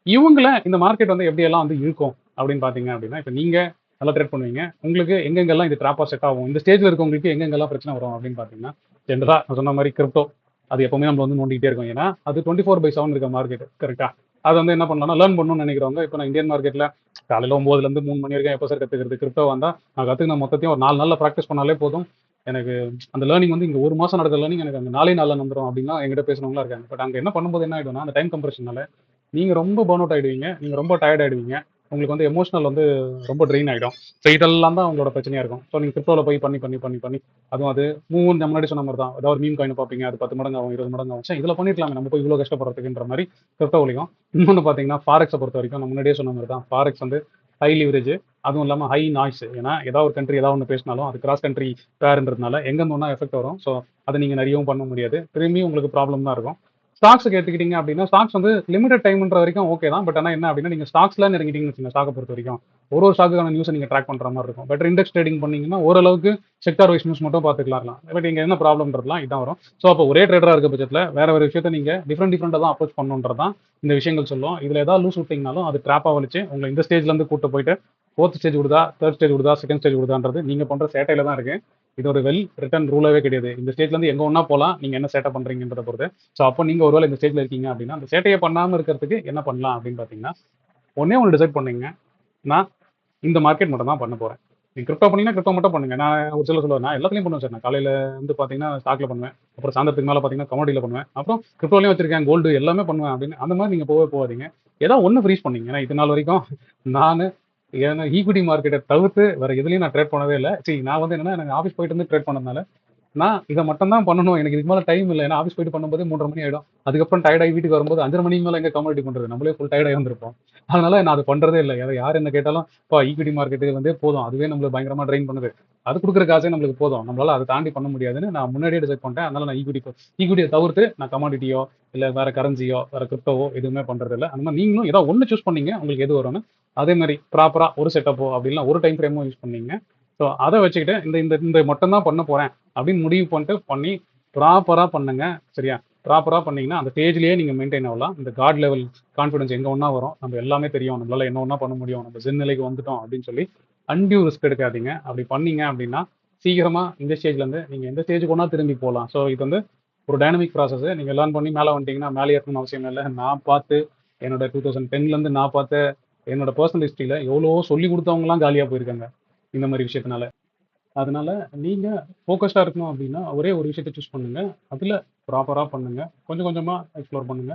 இவங்கள இந்த மார்க்கெட் வந்து எப்படி எல்லாம் வந்து இருக்கும் அப்படின்னு பாத்தீங்க அப்படின்னா, இப்ப நீங்க நல்லா ட்ரேட் பண்ணுவீங்க. உங்களுக்கு எங்கெங்கெல்லாம் இது ட்ராப்பா செட் ஆகும், இந்த ஸ்டேஜ்ல இருக்கவங்களுக்கு எங்கெங்கெல்லாம் பிரச்சனை வரும் அப்படின்னு பாத்தீங்கன்னா, ஜென்ரலா நான் சொன்ன மாதிரி கிரிப்டோ அது எப்பவுமே நம்ம வந்து நோண்டிக்கிட்டே இருக்கோம். ஏன்னா அது 24/7 இருக்க மார்க்கெட், கரெக்டா? அது வந்து என்ன பண்ணலாம்னா லேர்ன் பண்ணணும்னு நினைக்கிறவங்க, இப்போ நான் இந்தியன் மார்க்கெட்ல காலையில 9ல இருந்து 3 மணி வரைக்கும் எப்போ சார் கத்துக்கிறது, கிரிப்டோ வந்தா நான் கத்துக்கின மொத்தத்தையும் ஒரு 4 நாள்ல ப்ராக்டிஸ் பண்ணாலே போதும், எனக்கு அந்த லேர்னிங் வந்து இங்க ஒரு மாசம் நடக்கிற லேர்னிங் எனக்கு அந்த 4 நாள்ல வந்துடும் அப்படின்னா என்கிட்ட பேசுறவங்களா இருக்காங்க. பட் அங்க என்ன பண்ணும்போது என்ன ஆயிடும்னா, அந்த டைம் கம்ப்ரஷனால நீங்க ரொம்ப பர்ன் அவுட் ஆயிடுவீங்க, நீங்க ரொம்ப டயர்ட் ஆயிடுவீங்க, உங்களுக்கு வந்து எமோஷனல் வந்து ரொம்ப ட்ரெயின் ஆயிடும். ஸோ இதெல்லாம் தான் உங்களோட பிரச்சனையா இருக்கும். ஸோ நீங்க கிரிப்டோல போய் பண்ணி பண்ணி பண்ணி பண்ணி அதுவும் அது மூவ் நம்ம முன்னாடி சொன்ன மாதிரி தான். ஏதாவது ஒரு மீம் காயின் பார்ப்பீங்க, அது 10 மடங்கு ஆகும், 20 மடங்கு ஆகும். சரி இதுல பண்ணிருக்கலாமே நம்ம போய் இவ்வளவு கஷ்டப்படுறதுக்குன்ற மாதிரி கிரிப்டோவிலையும். இன்னொன்று பார்த்தீங்கன்னா ஃபாரெக்ஸை பொறுத்த வரைக்கும் நான் முன்னாடியே சொன்ன மாதிரி தான். ஃபாரெக்ஸ் வந்து ஹை லிவரேஜ், அதுவும் இல்லாமல் ஹை நாய்ஸ். ஏன்னா ஏதாவது ஒரு கண்ட்ரி ஏதாவது ஒன்று பேசினாலும் அது கிராஸ் கண்ட்ரி பேருன்றதுனால எங்கேருந்து ஒன்றா எஃபெக்ட் வரும். ஸோ அதை நீங்கள் நிறையவும் பண்ண முடியாது, திரும்பியும் உங்களுக்கு ப்ராப்ளம் தான் இருக்கும். ஸ்டாக்ஸுக்கு எடுத்துக்கிட்டீங்க அப்படின்னா ஸ்டாக்ஸ் வந்து லிமிடெட் டைம்ன்ற வரைக்கும் ஓகே தான். பட் ஆனால் என்ன அப்படின்னா நீங்கள் ஸ்டாக்ஸ்லாம் இறங்கிட்டீங்கன்னு வச்சுங்க, ஸ்டாக்கை பொறுத்த வரைக்கும் ஒரு ஸ்டாக்குக்கான நியூஸை நீங்கள் ட்ராக் பண்ணுற மாதிரி இருக்கும். பெட்டர் இண்டெக்ஸ் ட்ரேடிங் பண்ணீங்கன்னா ஓரளவுக்கு செக்டார் வைஸ் நியூஸ் மட்டும் பார்த்துக்கலாம். பட் இங்கே என்ன ப்ராப்ளம்ன்றதுலாம் இதான் வரும். ஸோ அப்போ ஒரே ட்ரேடராக இருக்க பட்சத்தில் வேற ஒரு விஷயத்தை நீங்கள் டிஃப்ரெண்டாக தான் அப்ரோச் பண்ணுன்றது தான் இந்த விஷயங்கள் சொல்லும். இதில் ஏதாவது லூஸ் விட்டிங்கனாலும் அது ட்ராப்பாக வலிச்சு உங்களை இந்த ஸ்டேஜ்லேருந்து கூட்டு போயிட்டு ஃபோர்த் ஸ்டேஜ் விடுதா, தேர்ட் ஸ்டேஜ் விடுதா, செகண்ட் ஸ்டேஜ் விடுதான்றது நீங்கள் பண்ணுற சேட்டையில தான் இருக்கு. இது ஒரு வெல் ரிட்டன் ரூலாவே கிடையாது. இந்த ஸ்டேஜ்லேருந்து எங்கே ஒன்றா போகலாம், நீங்கள் என்ன சேட்டை பண்ணுறீங்கன்றத பொறுத்து. ஸோ அப்போ நீங்கள் ஒருவேளை இந்த ஸ்டேஜில் இருக்கீங்க அப்படின்னா அந்த சேட்டையை பண்ணாமல் இருக்கிறதுக்கு என்ன பண்ணலாம் அப்படின்னு பார்த்தீங்கன்னா, ஒன்னே ஒன்று டிசைட் பண்ணீங்க, நான் இந்த மார்க்கெட் மட்டும் தான் பண்ண போகிறேன். நீங்கள் கிரிப்டோ பண்ணீங்கன்னா கிரிப்டோ மட்டும் பண்ணுங்க. நான் ஒரு சில சொல்லுவேன், நான் எல்லாத்துலையும் பண்ணுவேன் சார். நான் காலையில் வந்து பார்த்தீங்கன்னா ஸ்டாக்ல பண்ணுவேன், அப்புறம் சாயந்தரத்துக்கு மேலே பார்த்தீங்கன்னா கமோடியில் பண்ணுவேன், அப்புறம் கிரிப்டோலையும் வச்சிருக்கேன், கோல்டு எல்லாமே பண்ணுவேன் அப்படின்னு. அந்த மாதிரி நீங்கள் போகாதீங்க. ஏதாவது ஒன்று ஃப்ரீஸ் பண்ணீங்க. ஏன்னா இது நாள் வரைக்கும் நான் ஏன்னா ஈக்விட்டி மார்க்கெட்டை தவிர்த்து வேற எதுலையும் நான் ட்ரேட் பண்ணவே இல்லை. சரி, நான் வந்து என்னன்னா எனக்கு ஆஃபீஸ் போயிட்டு வந்து ட்ரேட் பண்ணதுனால நான் இதை மட்டும் தான் பண்ணணும். எனக்கு இதுக்கு மேலே டைம் இல்லை. ஏன்னா ஆஃபீஸ் போயிட்டு பண்ணும்போது 3:30 மணி ஆகிடும். அதுக்கப்புறம் டயர்டாகி வீட்டுக்கு வரும்போது 5:30 மணிக்கு மேலே எங்கே கமோடிட்டி பண்ணுறது, நம்மளே ஃபுல் டயர்டாகி வந்திருப்போம். அதனால நான் அது பண்ணுறதே இல்லை. யார் என்ன கேட்டாலும் இப்போ ஈக்விட்டி மார்க்கெட்டு வந்து போதும், அதுவே நம்மளுக்கு பயங்கரமாக ட்ரெயின் பண்ணுது, அது கொடுக்குற காசே நம்மளுக்கு போதும், நம்மளால அதை தாண்டி பண்ண முடியாதுன்னு நான் முன்னாடியே டிசைட் பண்ணிட்டேன். அதனால நான் ஈக்விட்டியை தவிர்த்து நான் கமாடிட்டியோ இல்லை வேற கரன்சியோ வேற கிரிப்டோவோ எதுவுமே பண்ணுறது இல்லை. அந்த மாதிரி நீங்களும் ஏதாவது ஒன்று சூஸ் பண்ணீங்க, உங்களுக்கு எது வரும்னு அதே மாதிரி ப்ராப்பராக ஒரு செட்டப்போ அப்படின்னா ஒரு டைம் ஃப்ரேமோ யூஸ் பண்ணீங்க. ஸோ அதை வச்சுக்கிட்டு இந்த இந்த இந்த மட்டும் தான் பண்ண போகிறேன் அப்படின்னு முடிவு பண்ணிட்டு பண்ணி ப்ராப்பராக பண்ணுங்க. சரியா? ப்ராப்பராக பண்ணீங்கன்னா அந்த ஸ்டேஜ்லேயே நீங்கள் மெயின்டைன் ஆகலாம். இந்த காட் லெவல் கான்ஃபிடன்ஸ் எங்கே ஒன்றா வரும், நம்ம எல்லாமே தெரியும், நம்மளால என்ன ஒன்றா பண்ண முடியும், நம்ம ஜென் நிலைக்கு வந்துட்டோம் அப்படின்னு சொல்லி அன்டியூ ரிஸ்க் எடுக்காதீங்க. அப்படி பண்ணீங்க அப்படின்னா சீக்கிரமாக இந்த ஸ்டேஜ்லேருந்து நீங்கள் எந்த ஸ்டேஜுக்கு ஒன்றா திரும்பி போகலாம். ஸோ இது வந்து ஒரு டைனமிக் ப்ராசஸ். நீங்கள் லேர்ன் பண்ணி மேலே வந்துட்டீங்கன்னா மேலே இருக்கணும்னு அவசியம் இல்லை. நான் பார்த்து என்னோட 2010லேருந்து நான் பார்த்த என்னோட பர்சனல் ஹிஸ்ட்ரியில் எவ்வளோ சொல்லி கொடுத்தவங்கலாம் காலியாக போயிருக்காங்க இந்த மாதிரி விஷயத்தினால. அதனால நீங்க ஃபோக்கஸ்டா இருக்கணும் அப்படின்னா ஒரே ஒரு விஷயத்தை சூஸ் பண்ணுங்க, அதுல ப்ராப்பரா பண்ணுங்க, கொஞ்சம் கொஞ்சமா எக்ஸ்ப்ளோர் பண்ணுங்க.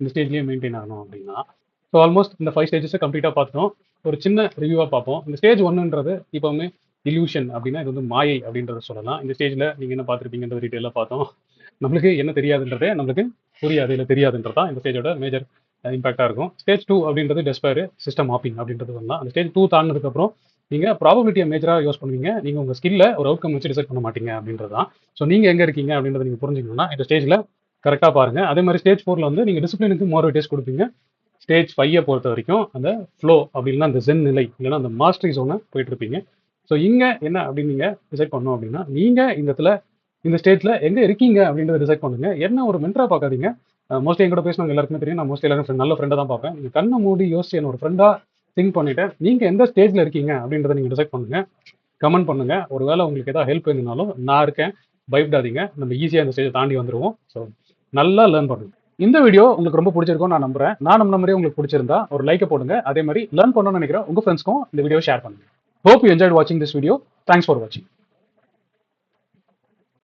இந்த ஸ்டேஜ்லயே மெயின்டைன் ஆகணும் அப்படின்னா. ஸோ ஆல்மோஸ்ட் இந்த 5 ஸ்டேஜஸை கம்ப்ளீட்டாக பார்த்துட்டோம். ஒரு சின்ன ரிவ்யூவாக பார்ப்போம். இந்த ஸ்டேஜ் 1ன்றது இப்போவுமே இல்யூஷன் அப்படின்னா இது வந்து மாயை அப்படின்றத சொல்லலாம். இந்த ஸ்டேஜில் நீங்கள் என்ன பார்த்துருப்பீங்கன்ற டீட்டெயிலாக பார்த்தோம். நம்மளுக்கு என்ன தெரியாதுன்றதே நம்மளுக்கு புரியாது, இல்லை தெரியாதுன்றதா இந்த ஸ்டேஜோட மேஜர் இம்பாக்டாக இருக்கும். ஸ்டேஜ் 2 அப்படின்றது டெஸ்பயர் சிஸ்டம் ஹாப்பிங் அப்படின்றது வரலாம். அந்த ஸ்டேஜ் 2 தாண்டினதுக்கப்புறம் நீங்கள் ப்ராபபிலிட்டியை மேஜராக யூஸ் பண்ணுவீங்க. நீங்கள் உங்கள் ஸ்கில்ல ஒரு அவுட்கம் வச்சு டிசைட் பண்ண மாட்டீங்க அப்படின்றது தான். ஸோ நீங்கள் எங்கே இருக்கீங்க அப்படின்றத நீங்கள் புரிஞ்சுக்கணும்னா இந்த ஸ்டேஜில் கரெக்டாக பாருங்கள். அதே மாதிரி ஸ்டேஜ் 4ல் வந்து நீங்கள் டிசிப்ளினுக்கு மோர் வெயிட்டேஜ் கொடுப்பீங்க. ஸ்டேஜ் 5 பொறுத்த வரைக்கும் அந்த ஃப்ளோ அப்படின்னா அந்த ஜென் நிலை இல்லைன்னா அந்த மாஸ்டரி ஜோனை போயிட்டு இருப்பீங்க. ஸோ இங்கே என்ன அப்படின்னு நீங்கள் டிசைட் பண்ணணும் அப்படின்னா நீங்கள் இந்த ஸ்டேஜில் எங்கே இருக்கீங்க அப்படின்றத டிசைட் பண்ணுங்க. என்ன ஒரு மென்டராக பார்க்காதீங்க. மோஸ்ட்லி எங்கூட பேசினவங்க எல்லாருக்குமே தெரியும், நான் மோஸ்ட்லி எல்லாரும் நல்ல ஃப்ரெண்டாக தான் பார்ப்பேன். நீங்கள் கண்ணை மூடி யோசிச்சு என்ன ஒரு ஃப்ரெண்டாக திங்க் பண்ணிட்டு நீங்கள் எந்த ஸ்டேஜில் இருக்கீங்க அப்படின்றத நீங்கள் டிசைட் பண்ணுங்க. கமெண்ட் பண்ணுங்க. ஒருவேளை உங்களுக்கு ஏதாவது ஹெல்ப் வேணும்னாலும் நான் இருக்கேன், பயப்படாதீங்க. நம்ம ஈஸியாக இந்த ஸ்டேஜை தாண்டி வந்துடுவோம். ஸோ நல்லா லேர்ன் பண்ணுங்க. இந்த வீடியோ உங்களுக்கு ரொம்ப பிடிச்சிருக்கும் நான் நம்புறேன். நான் நம்ம மாதிரியே உங்களுக்கு பிடிச்சிருந்தா ஒரு லைக்கை போடுங்க. அதே மாதிரி லேர்ன் பண்ணணும்னு நினைக்கிறேன் உங்க ஃப்ரெண்ட்ஸ்க்கும் இந்த வீடியோ ஷேர் பண்ணுங்க. Hope you enjoyed watching this video. Thanks for watching.